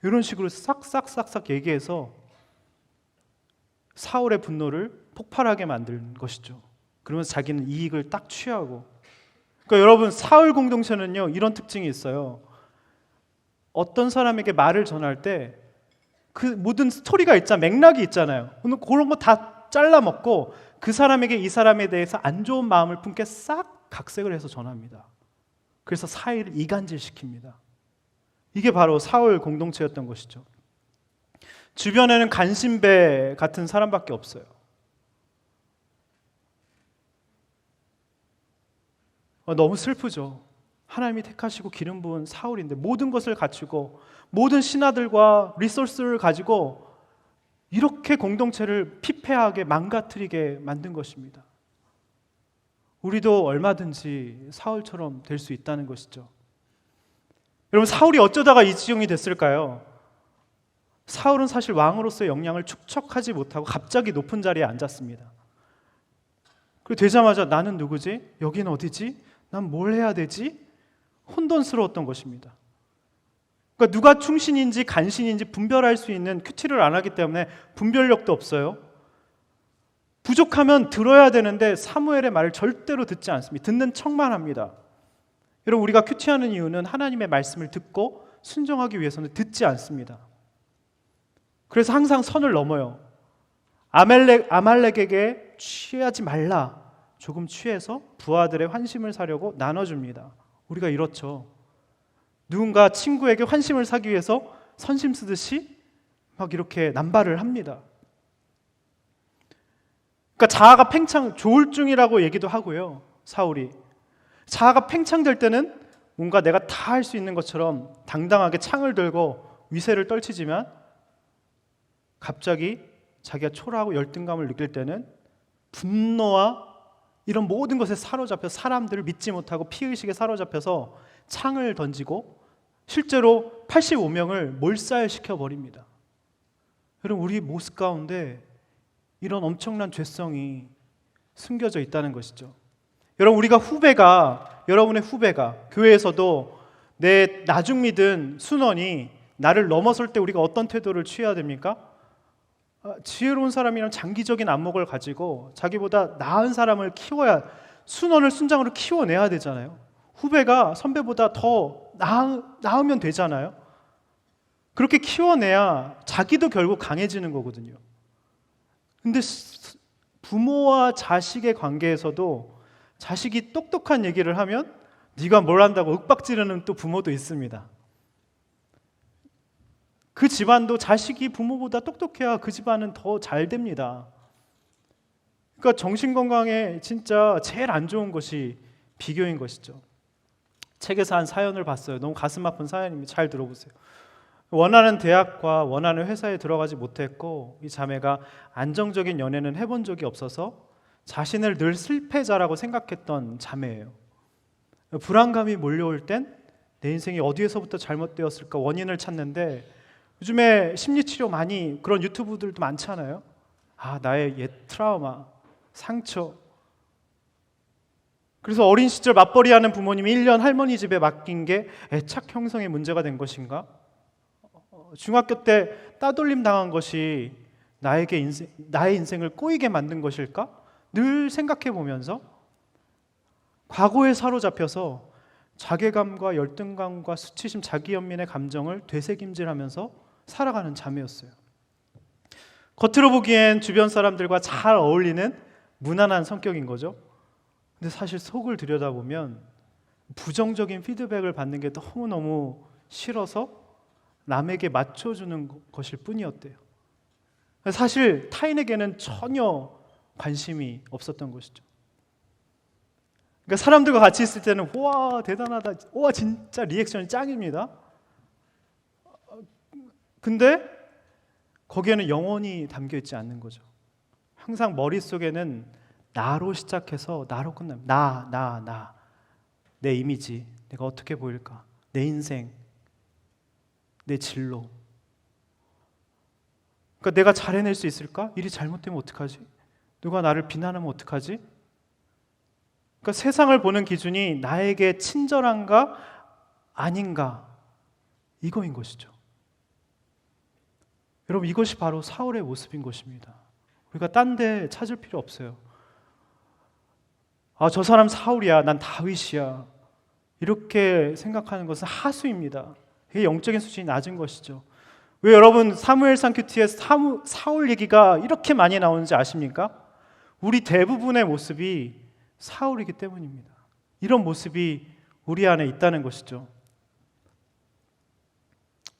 이런 식으로 싹싹싹싹 얘기해서 사울의 분노를 폭발하게 만든 것이죠. 그러면서 자기는 이익을 딱 취하고. 그러니까 여러분, 사울 공동체는요 이런 특징이 있어요. 어떤 사람에게 말을 전할 때 그 모든 스토리가 맥락이 있잖아요. 그런 거 다 잘라 먹고 그 사람에게 이 사람에 대해서 안 좋은 마음을 품게 싹 각색을 해서 전합니다. 그래서 사이를 이간질시킵니다. 이게 바로 사울 공동체였던 것이죠. 주변에는 간신배 같은 사람밖에 없어요. 너무 슬프죠. 하나님이 택하시고 기름 부은 사울인데 모든 것을 갖추고 모든 신하들과 리소스를 가지고 이렇게 공동체를 피폐하게 망가뜨리게 만든 것입니다. 우리도 얼마든지 사울처럼 될 수 있다는 것이죠. 여러분, 사울이 어쩌다가 이 지경이 됐을까요? 사울은 사실 왕으로서의 역량을 축적하지 못하고 갑자기 높은 자리에 앉았습니다. 그리고 되자마자 나는 누구지? 여긴 어디지? 난 뭘 해야 되지? 혼돈스러웠던 것입니다. 그러니까 누가 충신인지 간신인지 분별할 수 있는 큐티를 안 하기 때문에 분별력도 없어요. 부족하면 들어야 되는데 사무엘의 말을 절대로 듣지 않습니다. 듣는 척만 합니다. 여러분, 우리가 큐티하는 이유는 하나님의 말씀을 듣고 순종하기 위해서는 듣지 않습니다. 그래서 항상 선을 넘어요. 아말렉에게 취하지 말라. 조금 취해서 부하들의 환심을 사려고 나눠줍니다. 우리가 이렇죠. 누군가 친구에게 환심을 사기 위해서 선심 쓰듯이 막 이렇게 남발을 합니다. 그러니까 자아가 조울증이라고 얘기도 하고요. 사울이 자아가 팽창될 때는 뭔가 내가 다 할 수 있는 것처럼 당당하게 창을 들고 위세를 떨치지만 갑자기 자기가 초라하고 열등감을 느낄 때는 분노와 이런 모든 것에 사로잡혀 사람들을 믿지 못하고 피의식에 사로잡혀서 창을 던지고 실제로 85명을 몰살시켜 버립니다. 여러분, 우리 모습 가운데 이런 엄청난 죄성이 숨겨져 있다는 것이죠. 여러분, 여러분의 후배가 교회에서도 내 나중 믿은 순원이 나를 넘어설 때 우리가 어떤 태도를 취해야 됩니까? 지혜로운 사람이란 장기적인 안목을 가지고 자기보다 나은 사람을 순원을 순장으로 키워내야 되잖아요. 후배가 선배보다 더 나으면 되잖아요. 그렇게 키워내야 자기도 결국 강해지는 거거든요. 근데 부모와 자식의 관계에서도 자식이 똑똑한 얘기를 하면 네가 뭘 한다고 윽박지르는 또 부모도 있습니다. 그 집안도 자식이 부모보다 똑똑해야 그 집안은 더 잘 됩니다. 그러니까 정신건강에 진짜 제일 안 좋은 것이 비교인 것이죠. 책에서 한 사연을 봤어요. 너무 가슴 아픈 사연입니다. 잘 들어보세요. 원하는 대학과 원하는 회사에 들어가지 못했고 이 자매가 안정적인 연애는 해본 적이 없어서 자신을 늘 실패자라고 생각했던 자매예요. 불안감이 몰려올 땐 내 인생이 어디에서부터 잘못되었을까 원인을 찾는데 요즘에 심리치료 많이 그런 유튜브들도 많잖아요. 나의 옛 트라우마, 상처. 그래서 어린 시절 맞벌이하는 부모님이 1년 할머니 집에 맡긴 게 애착 형성에 문제가 된 것인가? 중학교 때 따돌림 당한 것이 나의 인생을 꼬이게 만든 것일까? 늘 생각해 보면서 과거에 사로잡혀서 자괴감과 열등감과 수치심, 자기연민의 감정을 되새김질하면서 살아가는 자매였어요. 겉으로 보기엔 주변 사람들과 잘 어울리는 무난한 성격인 거죠. 근데 사실 속을 들여다보면 부정적인 피드백을 받는 게 너무너무 싫어서 남에게 맞춰주는 것일 뿐이었대요. 사실 타인에게는 전혀 관심이 없었던 것이죠. 그러니까 사람들과 같이 있을 때는 와 대단하다, 와 진짜 리액션이 짱입니다. 근데 거기에는 영혼이 담겨 있지 않는 거죠. 항상 머릿속에는 나로 시작해서 나로 끝납니다. 나. 내 이미지, 내가 어떻게 보일까? 내 인생, 내 진로. 그러니까 내가 잘 해낼 수 있을까? 일이 잘못되면 어떡하지? 누가 나를 비난하면 어떡하지? 그러니까 세상을 보는 기준이 나에게 친절한가 아닌가 이거인 것이죠. 여러분, 이것이 바로 사울의 모습인 것입니다. 우리가 딴 데 찾을 필요 없어요. 저 사람 사울이야, 난 다윗이야, 이렇게 생각하는 것은 하수입니다. 이게 영적인 수준이 낮은 것이죠. 왜 여러분 사무엘상 큐티에 사울 얘기가 이렇게 많이 나오는지 아십니까? 우리 대부분의 모습이 사울이기 때문입니다. 이런 모습이 우리 안에 있다는 것이죠.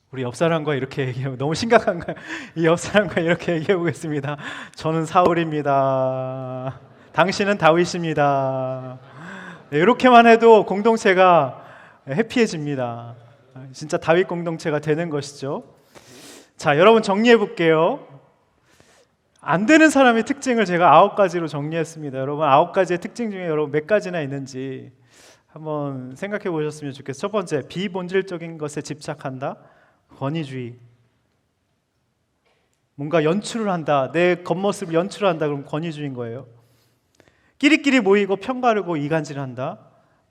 우리 옆 사람과 이렇게 얘기하고, 너무 심각한가요? 이 옆 사람과 이렇게 얘기해 보겠습니다. 저는 사울입니다. 당신은 다윗입니다. 네, 이렇게만 해도 공동체가 해피해집니다. 진짜 다윗 공동체가 되는 것이죠. 자, 여러분 정리해 볼게요. 안 되는 사람의 특징을 제가 9가지로 정리했습니다. 여러분 9가지의 특징 중에 여러분 몇 가지나 있는지 한번 생각해 보셨으면 좋겠어요. 첫 번째, 비본질적인 것에 집착한다. 권위주의. 뭔가 연출을 한다. 내 겉모습을 연출한다. 그럼 권위주의인 거예요. 끼리끼리 모이고 편가르고 이간질한다.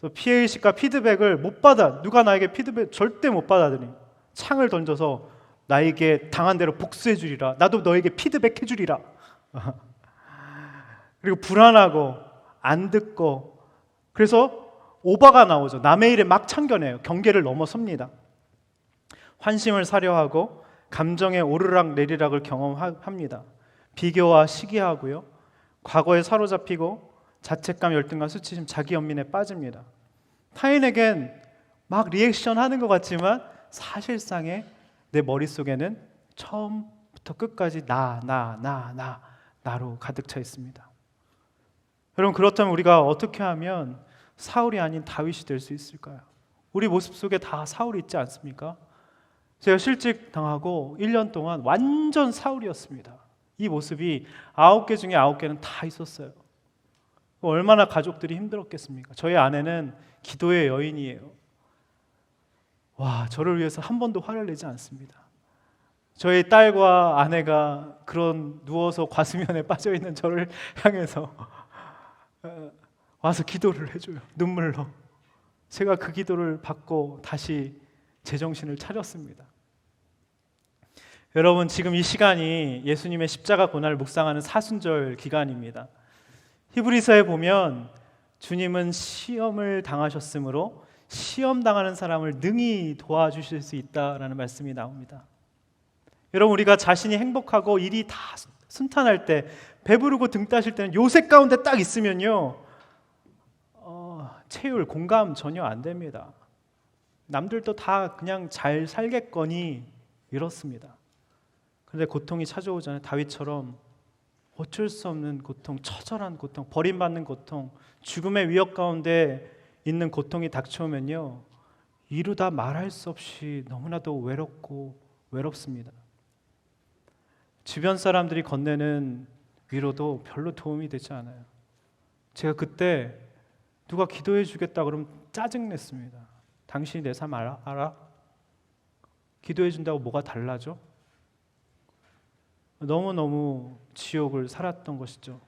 또 피해의식과 피드백을 못 받아. 누가 나에게 피드백 절대 못 받아들이. 창을 던져서 나에게 당한 대로 복수해 주리라. 나도 너에게 피드백 해 주리라. 그리고 불안하고 안 듣고, 그래서 오바가 나오죠. 남의 일에 막 참견해요. 경계를 넘어섭니다. 환심을 사려하고 감정의 오르락 내리락을 경험합니다. 비교와 시기하고요. 과거에 사로잡히고 자책감, 열등감, 수치심, 자기 연민에 빠집니다. 타인에겐 막 리액션 하는 것 같지만 사실상의 내 머릿속에는 처음부터 끝까지 나로 가득 차 있습니다. 여러분, 그렇다면 우리가 어떻게 하면 사울이 아닌 다윗이 될 수 있을까요? 우리 모습 속에 다 사울이 있지 않습니까? 제가 실직 당하고 1년 동안 완전 사울이었습니다. 이 모습이 9개 중에 9개는 다 있었어요. 얼마나 가족들이 힘들었겠습니까? 저희 아내는 기도의 여인이에요. 와, 저를 위해서 한 번도 화를 내지 않습니다. 저희 딸과 아내가 그런 누워서 과수면에 빠져있는 저를 향해서 와서 기도를 해줘요. 눈물로. 제가 그 기도를 받고 다시 제정신을 차렸습니다. 여러분, 지금 이 시간이 예수님의 십자가 고난을 묵상하는 사순절 기간입니다. 히브리서에 보면 주님은 시험을 당하셨으므로 시험 당하는 사람을 능히 도와주실 수 있다라는 말씀이 나옵니다. 여러분, 우리가 자신이 행복하고 일이 다 순탄할 때, 배부르고 등 따실 때는 요새 가운데 딱 있으면요, 체율, 공감 전혀 안 됩니다. 남들도 다 그냥 잘 살겠거니 이렇습니다. 그런데 고통이 찾아오잖아요. 다윗처럼 어쩔 수 없는 고통, 처절한 고통, 버림받는 고통, 죽음의 위협 가운데 있는 고통이 닥쳐오면요, 이루다 말할 수 없이 너무나도 외롭습니다. 주변 사람들이 건네는 위로도 별로 도움이 되지 않아요. 제가 그때 누가 기도해 주겠다 그러면 짜증냈습니다. 당신이 내 삶 알아? 기도해 준다고 뭐가 달라져? 너무너무 지옥을 살았던 것이죠.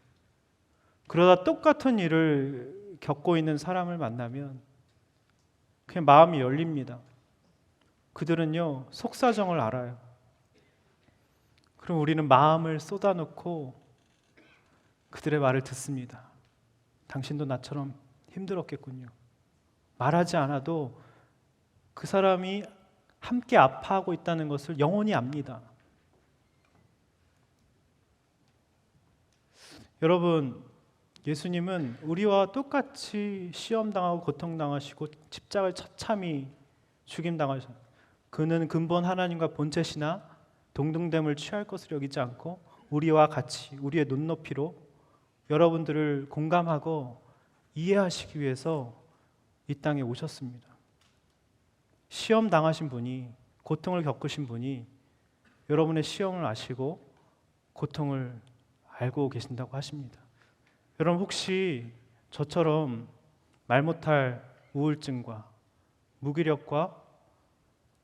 그러다 똑같은 일을 겪고 있는 사람을 만나면 그냥 마음이 열립니다. 그들은요, 속사정을 알아요. 그럼 우리는 마음을 쏟아놓고 그들의 말을 듣습니다. 당신도 나처럼 힘들었겠군요. 말하지 않아도 그 사람이 함께 아파하고 있다는 것을 영원히 압니다. 여러분, 예수님은 우리와 똑같이 시험당하고 고통당하시고 십자가에 처참히 죽임당하셨어요. 그는 근본 하나님과 본체시나 동등됨을 취할 것을 여기지 않고 우리와 같이 우리의 눈높이로 여러분들을 공감하고 이해하시기 위해서 이 땅에 오셨습니다. 시험 당하신 분이, 고통을 겪으신 분이 여러분의 시험을 아시고 고통을 알고 계신다고 하십니다. 여러분, 혹시 저처럼 말 못할 우울증과 무기력과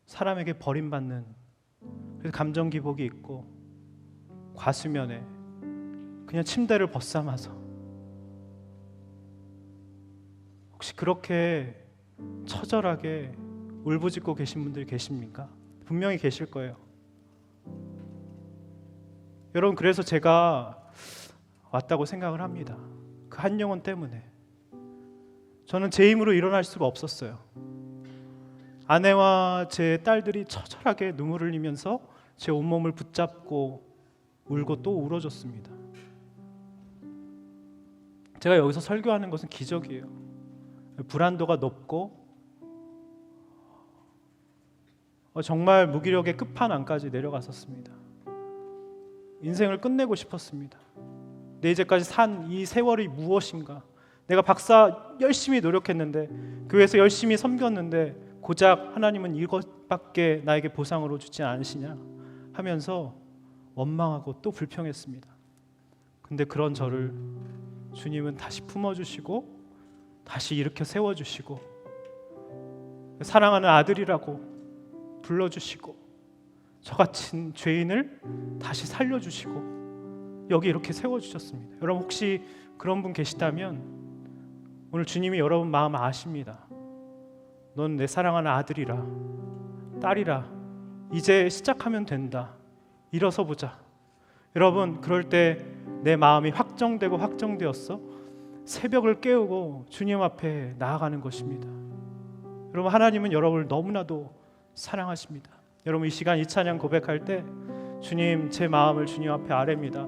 사람에게 버림받는 감정 기복이 있고 과수면에 그냥 침대를 벗삼아서 혹시 그렇게 처절하게 울부짖고 계신 분들이 계십니까? 분명히 계실 거예요. 여러분, 그래서 제가 왔다고 생각을 합니다. 그 한 영혼 때문에. 저는 제 힘으로 일어날 수가 없었어요. 아내와 제 딸들이 처절하게 눈물을 흘리면서 제 온몸을 붙잡고 울고 또 울어줬습니다. 제가 여기서 설교하는 것은 기적이에요. 불안도가 높고 정말 무기력의 끝판왕까지 내려갔었습니다. 인생을 끝내고 싶었습니다. 내 이제까지 산 이 세월이 무엇인가? 내가 박사 열심히 노력했는데, 교회에서 열심히 섬겼는데 고작 하나님은 이것밖에 나에게 보상으로 주지 않으시냐 하면서 원망하고 또 불평했습니다. 근데 그런 저를 주님은 다시 품어주시고 다시 일으켜 세워주시고 사랑하는 아들이라고 불러주시고 저같은 죄인을 다시 살려주시고 여기 이렇게 세워주셨습니다. 여러분, 혹시 그런 분 계시다면 오늘 주님이 여러분 마음 아십니다. 넌 내 사랑하는 아들이라, 딸이라, 이제 시작하면 된다. 일어서 보자. 여러분, 그럴 때 내 마음이 확정되고 확정되었어? 새벽을 깨우고 주님 앞에 나아가는 것입니다. 여러분, 하나님은 여러분을 너무나도 사랑하십니다. 여러분, 이 시간 이 찬양 고백할 때 주님, 제 마음을 주님 앞에 아뢰입니다.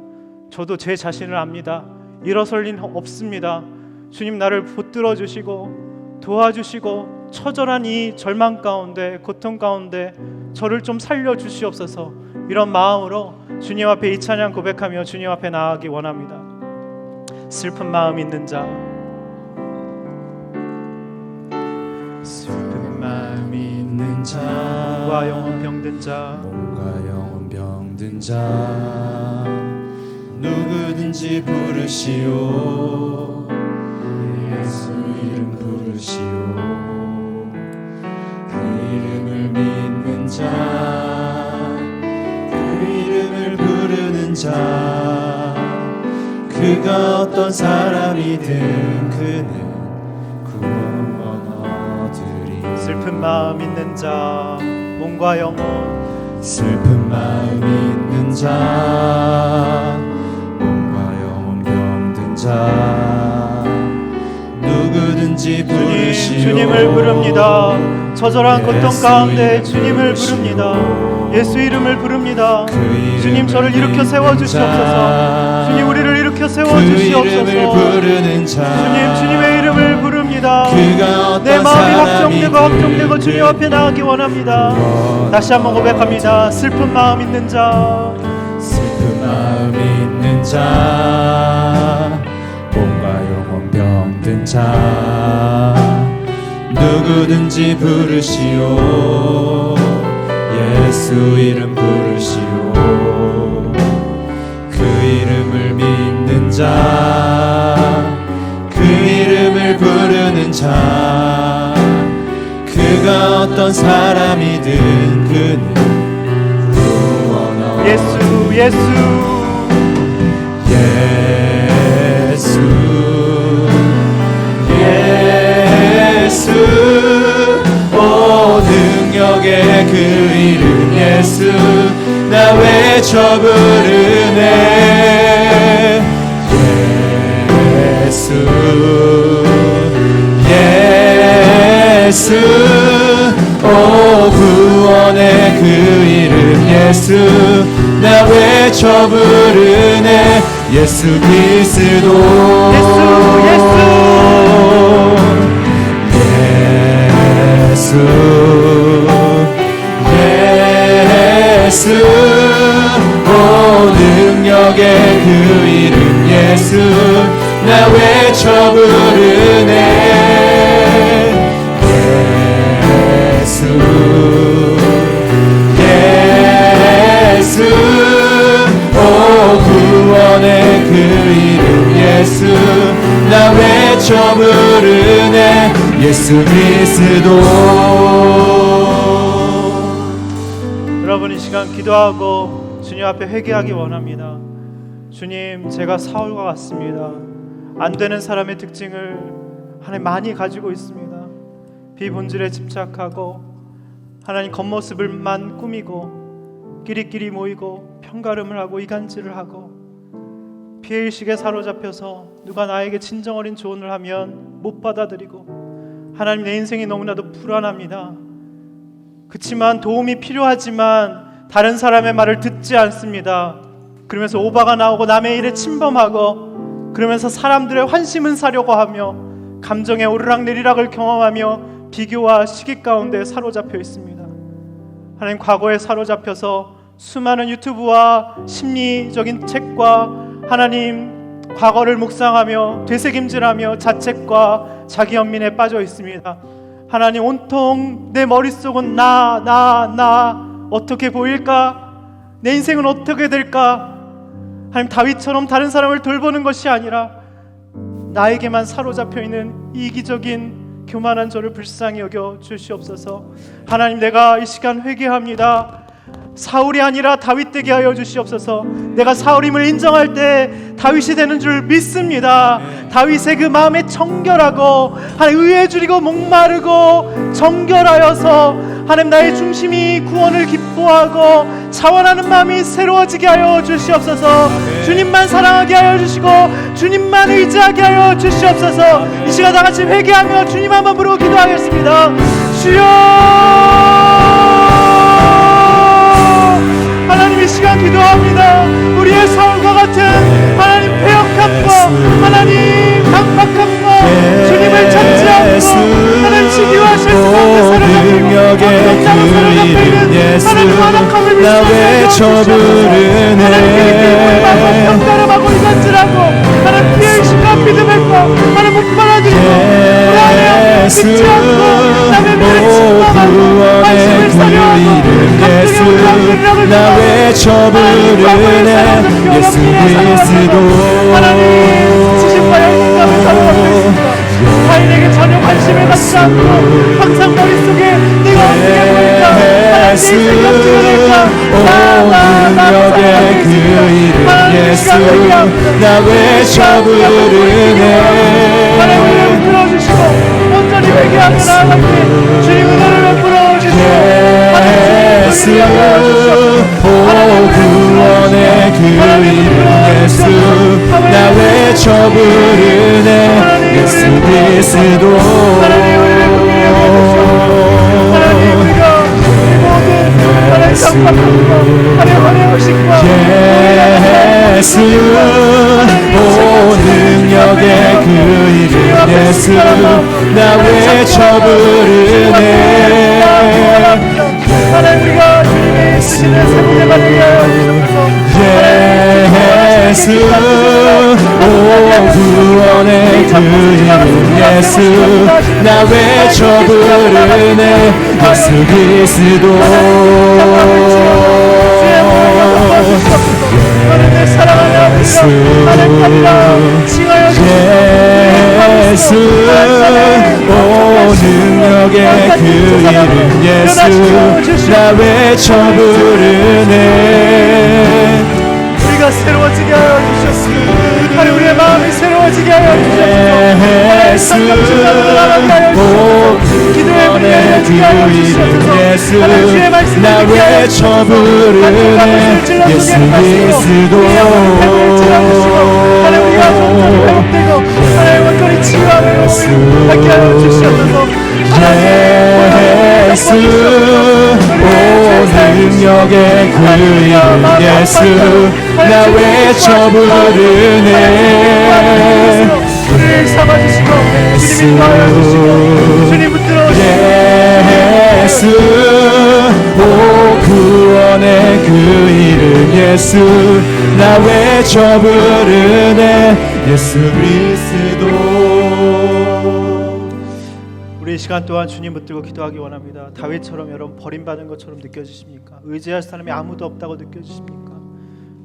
저도 제 자신을 압니다. 일어설 리 없습니다. 주님, 나를 붙들어 주시고 도와주시고 처절한 이 절망 가운데, 고통 가운데 저를 좀 살려 주시옵소서. 이런 마음으로 주님 앞에 이 찬양 고백하며 주님 앞에 나아가기 원합니다. 슬픈 마음 있는 자, 슬픈 마음 있는 자, 몸과 영혼 병든 자, 몸과 영혼 병든 자, 누구든지 부르시오. 예수 이름 부르시오. 그 이름을 믿는 자, 그 이름을 부르는 자, 그가 어떤 사람이든 그는 구원 얻으리. 슬픈 마음 있는 자, 몸과 영혼, 슬픈 마음 있는 자, 몸과 영혼 병든 자, 누구든지 부르시오. 주님을 부릅니다. 처절한 고통 예수 가운데 이름 주님을 부르시오. 부릅니다. 예수 이름을 부릅니다. 그 이름을 주님, 저를 일으켜 세워주시옵소서. 주님, 우리를 일으켜 그 세워주시옵소서. 이름을 부르는 자, 주님의 이름을 부릅니다. 그가 어떤 내 마음이 확정되고 사람이든 확정되고 주님 앞에 나가기 원합니다. 다시 한번 고백합니다. 슬픈 마음 있는 자, 슬픈 마음 있는 자, 몸과 영혼 병든 자, 누구든지 부르시오. 예수 이름 부르시오. 그 이름을 믿는 자, 그 이름을 부르는 자, 그가 어떤 사람이든 그는 구원 얻으리. 예수 예수 예수 예수, 오 능력의 그 이름 예수, 나 외쳐 부르네. 예수 예수, 오 구원의 그 이름 예수, 나 외쳐 부르네. 예수 그리스도 예수 예수 예수, 오 능력의 그 이름 예수, 나 외쳐 부르네. 예수 예수, 오 구원의 그 이름 예수, 나 외쳐 부르네. 예수 그리스도. 여러분, 이 시간 기도하고 주님 앞에 회개하기 원합니다. 주님, 제가 사울과 같습니다. 안 되는 사람의 특징을 하나님 많이 가지고 있습니다. 비본질에 집착하고 하나님 겉모습을만 꾸미고 끼리끼리 모이고 편가름을 하고 이간질을 하고 피해의식에 사로잡혀서 누가 나에게 진정 어린 조언을 하면 못 받아들이고, 하나님, 내 인생이 너무나도 불안합니다. 그치만 도움이 필요하지만 다른 사람의 말을 듣지 않습니다. 그러면서 오바가 나오고 남의 일에 침범하고, 그러면서 사람들의 환심은 사려고 하며 감정의 오르락내리락을 경험하며 비교와 시기 가운데 사로잡혀 있습니다. 하나님, 과거에 사로잡혀서 수많은 유튜브와 심리적인 책과 하나님 과거를 묵상하며 되새김질하며 자책과 자기 연민에 빠져 있습니다. 하나님, 온통 내 머릿속은 나 어떻게 보일까? 내 인생은 어떻게 될까? 하나님, 다윗처럼 다른 사람을 돌보는 것이 아니라 나에게만 사로잡혀 있는 이기적인 교만한 저를 불쌍히 여겨 주시옵소서. 하나님, 내가 이 시간 회개합니다. 사울이 아니라 다윗 되게 하여 주시옵소서. 내가 사울임을 인정할 때 다윗이 되는 줄 믿습니다. 다윗의 그 마음에 정결하고 하나님 의에 줄이고 목마르고 정결하여서 하나님 나의 중심이 구원을 기뻐하고 자원하는 마음이 새로워지게 하여 주시옵소서. 주님만 사랑하게 하여 주시고 주님만 의지하게 하여 주시옵소서. 이 시간 다 같이 회개하며 주님 한번 부르고 기도하겠습니다. 주여, 하나님 이 시간 기도합니다. 우리의 사울과 같은 하나님 패역함과 하나님 강박함과 주님을 찾지 않고 하나님 시기와 실수 가운데 사로잡히고 하나님 완악함을 비추어 부르네. 하나님 평가름하고 이간질하고 하나님 피해의식과 믿음을과 하나님 목말아들이고 불안해 믿지 않고 남의 믿음을 침범하고 관심을 사려하고 예수 나 외쳐 부르네. 예수 그리스도 하나님 지식과 영감을 사로잡고 있습니다. 타인에게 전혀 관심을 갖지 않고 항상 머릿속에 내가 어떻게 보일까 하나님 내 생각 중일까 능력의 그 이름 예수 나 외쳐 부르네. 하나님 은혜를 풀어주시고 온전히 회개하며 나아갈 때 주님 은혜를 베풀어 주시고 예수 구원의 그 이름 예수 나 외쳐 부르네. 예수 그리스도 하나님 우리가 모든 하나님 상박함과 하나님 환영의식과 예수 오 능력의 그 이름 예수 나 외쳐 부르네. 하나님 우리가 주님의 쓰시는 세분의 받게 하여 주옵소서. 예수 오 구원의 그 이름 예수 나 외쳐 부르네. 예수 그리스도 하나님의 사랑하는 아버지 하나님과 칭하여 예수 오 능력의 그 이름 예수 나 외쳐 부르네. 우리가 새로워지게 하여 주셨으니 하나님 우리의 마음이 새로워지게 하여 주셨소. 예수 오 기도의 문이 열려지게 하여 주시옵소서. 하나님 주의 말씀을 나 듣게 하여 외쳐 부르네. 예수 그리스도 하나님 우리가 점점 회복되고 하나님 온전히 치유하며 받게 하여 주시옵소서. 예수 오 능력의 그 이름 예수 나 외쳐 부르네. 우리를 삼아주시고 주님이 도와주시고 주님 붙들어 예수 오 구원의 그 이름 예수 나 외쳐 부르네. 예수 그리스도. 우리 이 시간 또한 주님 붙들고 기도하기 원합니다. 다윗처럼 여러분 버림받은 것처럼 느껴지십니까? 의지할 사람이 아무도 없다고 느껴지십니까?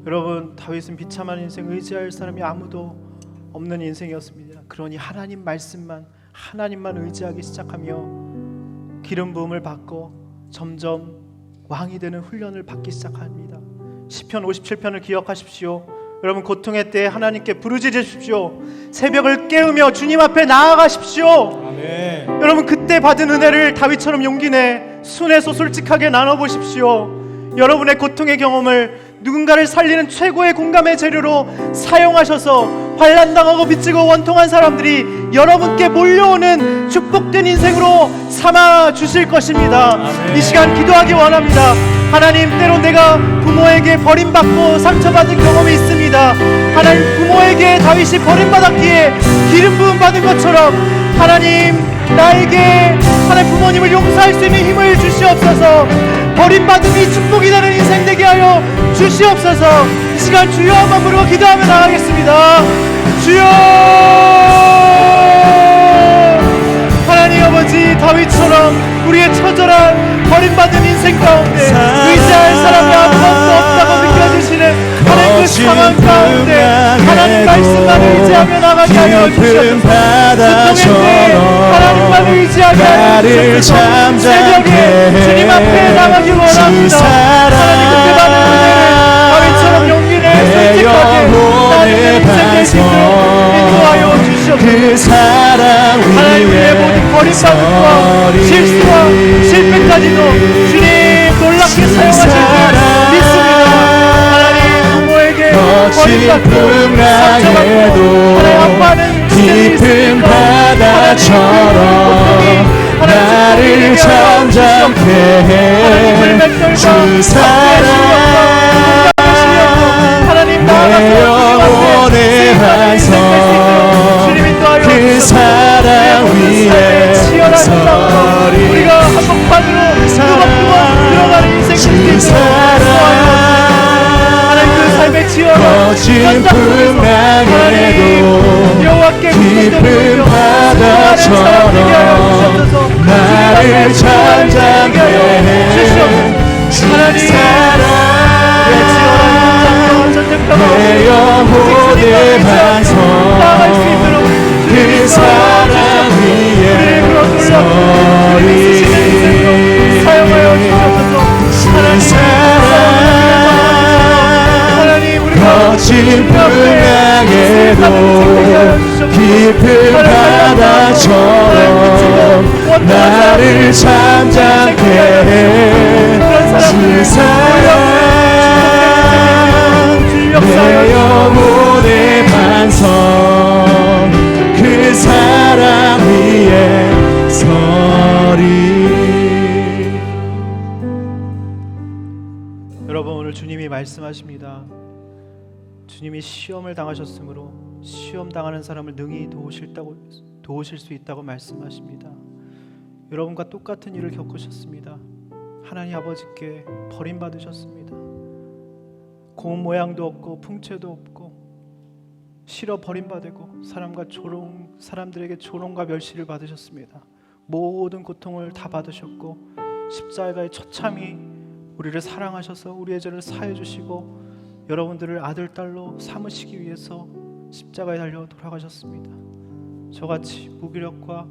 여러분 다윗은 비참한 인생, 의지할 사람이 아무도 없는 인생이었습니다. 그러니 하나님 말씀만, 하나님만 의지하기 시작하며 기름 부음을 받고 점점 왕이 되는 훈련을 받기 시작합니다. 시편 57편을 기억하십시오. 여러분 고통의 때에 하나님께 부르짖으십시오. 새벽을 깨우며 주님 앞에 나아가십시오. 아멘. 여러분 그때 받은 은혜를 다윗처럼 용기 내 순해서 솔직하게 나눠보십시오. 여러분의 고통의 경험을 누군가를 살리는 최고의 공감의 재료로 사용하셔서 환난당하고 빚지고 원통한 사람들이 여러분께 몰려오는 축복된 인생으로 삼아 주실 것입니다. 아멘. 이 시간 기도하기 원합니다. 하나님 때로 내가 부모에게 버림받고 상처받은 경험이 있습니다. 하나님 부모에게 다윗이 버림받았기에 기름 부음 받은 것처럼 하나님 나에게 하나님 부모님을 용서할 수 있는 힘을 주시옵소서. 버림받음이 축복이 되는 인생 되게 하여 주시옵소서. 이 시간 주여 한번 부르고 기도하며 나가겠습니다. 주여 하나님 아버지 다윗처럼 우리의 처절한 버림받은 인생 가운데 의지할 사람이 아무것도 없다고 느껴지시는 하나님 그 상황 가운데 하나님 말씀만 의지하며 나가게 하여 주시옵소서. 고통의 하나님만 의지하게 하여 주시옵소서. 새벽에 주님 앞에 나가기 원합니다. 하나님 수 있도록 인도하여 주시옵소서. 그 사랑 하나님 우리의 모든 버림받음과 실수와 실패까지도 주님 놀랍게 사용하실 줄 믿습니다. 하나님 부모에게 버림받고 상처받고 하나님 아빠는 깊은 바다처럼 나를 잠잠케 해 주 사랑 내 영혼의 반성 그 사랑 위에 서리 우리가 한복판으로 두벅두벅 들어가는 인생 주 사랑 하나님 그 삶의 치열한 거친 풍랑에도 깊은 바다처럼 나를 잠잠케 해 주 사랑 내 영혼의 반성 그 사랑 위에 서리 사용하여 주셔서 그 사랑 거친 풍랑에도 깊은 바다처럼 나를 잠잠케 해 주 사랑 내 영혼의 반성 그 사랑 위에 서리. 여러분 오늘 주님이 말씀하십니다. 주님이 시험을 당하셨으므로 시험 당하는 사람을 능히 도우실 수 있다고 말씀하십니다. 여러분과 똑같은 일을 겪으셨습니다. 하나님 아버지께 버림받으셨습니다. 고운 모양도 없고 풍채도 없고 실어 버림받고 사람들에게 조롱과 멸시를 받으셨습니다. 모든 고통을 다 받으셨고 십자가의 처참히 우리를 사랑하셔서 우리의 죄를 사해 주시고 여러분들을 아들 딸로 삼으시기 위해서 십자가에 달려 돌아가셨습니다. 저같이 무기력과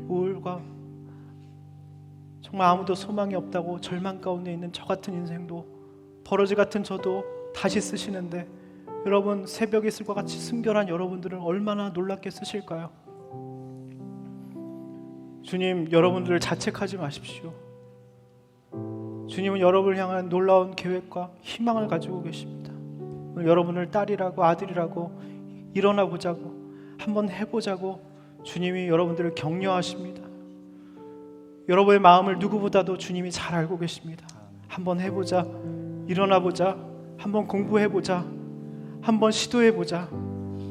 우울과 정말 아무도 소망이 없다고 절망 가운데 있는 저 같은 인생도 버러지 같은 저도 다시 쓰시는데 여러분 새벽 이슬과 같이 순결한 여러분들은 얼마나 놀랍게 쓰실까요? 주님 여러분들을 자책하지 마십시오. 주님은 여러분을 향한 놀라운 계획과 희망을 가지고 계십니다. 여러분을 딸이라고 아들이라고 일어나 보자고 한번 해보자고 주님이 여러분들을 격려하십니다. 여러분의 마음을 누구보다도 주님이 잘 알고 계십니다. 한번 해보자, 일어나 보자, 한번 공부해보자, 한번 시도해보자.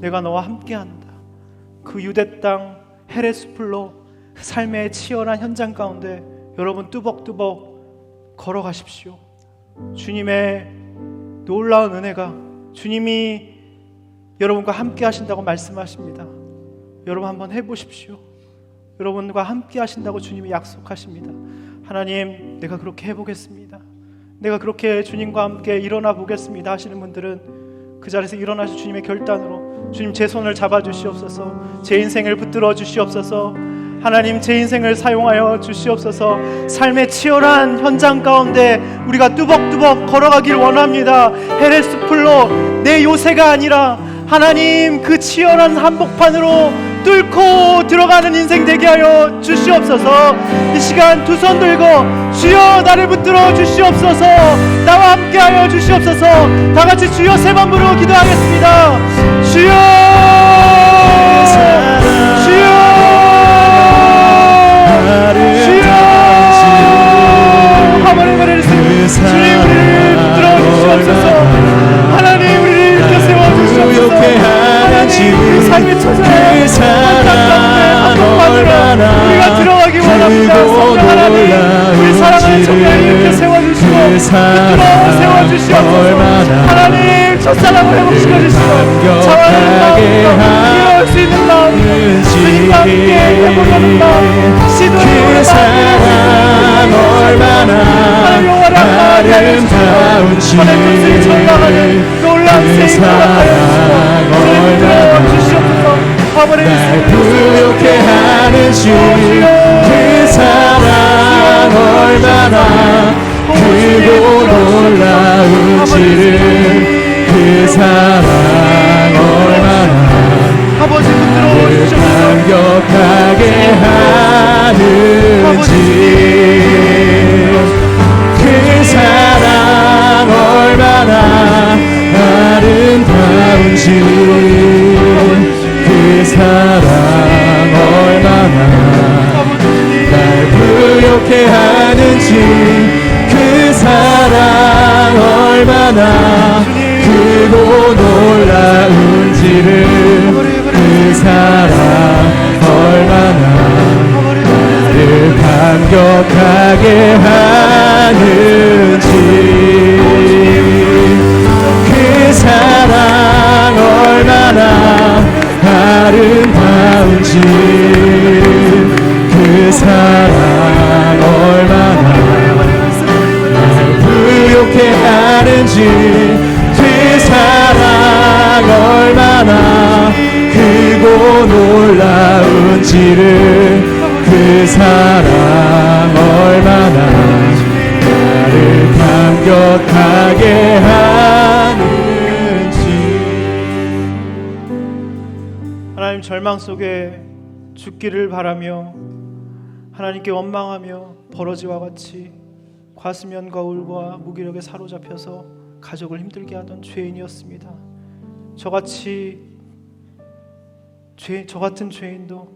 내가 너와 함께한다. 그 유대 땅 헤레스풀로 삶의 치열한 현장 가운데 여러분 뚜벅뚜벅 걸어가십시오. 주님의 놀라운 은혜가 주님이 여러분과 함께 하신다고 말씀하십니다. 여러분 한번 해보십시오. 여러분과 함께 하신다고 주님이 약속하십니다. 하나님 내가 그렇게 해보겠습니다. 내가 그렇게 주님과 함께 일어나 보겠습니다 하시는 분들은 그 자리에서 일어나서 주님의 결단으로 주님 제 손을 잡아주시옵소서. 제 인생을 붙들어 주시옵소서. 하나님 제 인생을 사용하여 주시옵소서. 삶의 치열한 현장 가운데 우리가 뚜벅뚜벅 걸어가길 원합니다. 헤레스풀로 내 요새가 아니라 하나님 그 치열한 한복판으로 뚫고 들어가는 인생 되게 하여 주시옵소서. 이 시간 두 손 들고 주여 나를 붙들어 주시옵소서. 나와 함께 하여 주시옵소서. 다 같이 주여 세 번 부르고 기도하겠습니다. 주여 주여 주여 하나님 우리를 주님 우리를 붙들어 주시옵소서. 하나님 우리를 일으켜 세워 주시옵소서. 하나님 그 삶의 처자에 그 사랑 얼마나 우리가 들어가기 원합니다. 하나님 우리 사랑하는 청년을 일으켜 세워주시고 붙들어 세워주시옵소서. 하나님 첫사랑을 회복시켜 주시고 자원하는 마음으로 이룰 수 있는 마음 주님과 함께 해보려는 마음 시도해보는 마음 얼마나 아름다운지 하나님 전락하는 놀라운 생각을 하여 주시옵소서. 날 부욕해 하는지 그 사랑 얼마나 크고 놀라운지를 그 사랑 얼마나 감격하게 하는지 그 사랑 얼마나 아름다운지 그 사랑 얼마나 날 부욕해 하는지 그 사랑 얼마나 크고 놀라운지를 그 사랑 얼마나 나를 감격하게 하는지 그 사랑 얼마나 아름다운지 그 사랑 얼마나 날 부욕해 하는지 그 사랑 얼마나 크고 놀라운지를 그 사랑 얼마나 나를 감격하게 하는지. 하나님, 절망 속에 죽기를 바라며 하나님께 원망하며 버러지와 같이 과수면과 울과 무기력에 사로잡혀서 가족을 힘들게 하던 죄인이었습니다. 저 같은 죄인도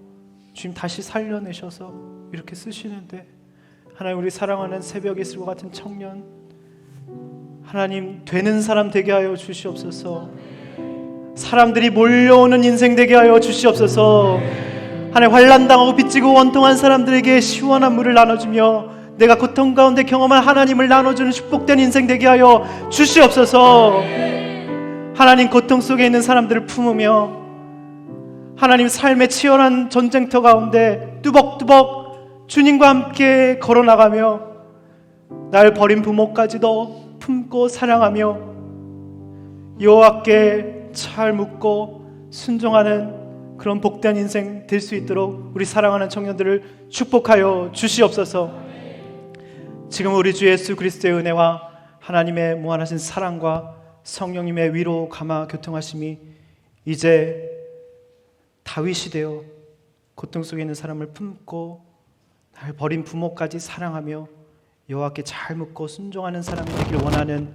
주님 다시 살려내셔서 이렇게 쓰시는데, 하나님, 우리 사랑하는 새벽 이슬과 같은 청년, 하나님, 되는 사람 되게 하여 주시옵소서. 사람들이 몰려오는 인생 되게 하여 주시옵소서. 하나님, 환난당하고 빚지고 원통한 사람들에게 시원한 물을 나눠주며 내가 고통 가운데 경험한 하나님을 나눠주는 축복된 인생 되게 하여 주시옵소서. 하나님, 고통 속에 있는 사람들을 품으며 하나님, 삶의 치열한 전쟁터 가운데 뚜벅뚜벅 주님과 함께 걸어나가며 날 버린 부모까지도 품고 사랑하며 여호와께 잘 묻고 순종하는 그런 복된 인생 될 수 있도록 우리 사랑하는 청년들을 축복하여 주시옵소서. 지금 우리 주 예수 그리스도의 은혜와 하나님의 무한하신 사랑과 성령님의 위로 감화 교통하심이 이제 다윗이 되어 고통 속에 있는 사람을 품고 날 버린 부모까지 사랑하며 여호와께 잘 묻고 순종하는 사람이 되길 원하는,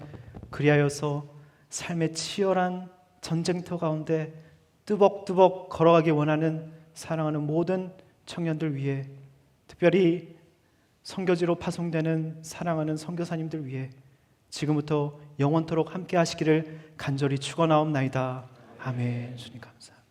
그리하여서 삶의 치열한 전쟁터 가운데 뚜벅뚜벅 걸어가기 원하는 사랑하는 모든 청년들 위해, 특별히 선교지로 파송되는 사랑하는 선교사님들 위해 지금부터 영원토록 함께 하시기를 간절히 축원하옵나이다. 아멘. 주님 감사합니다.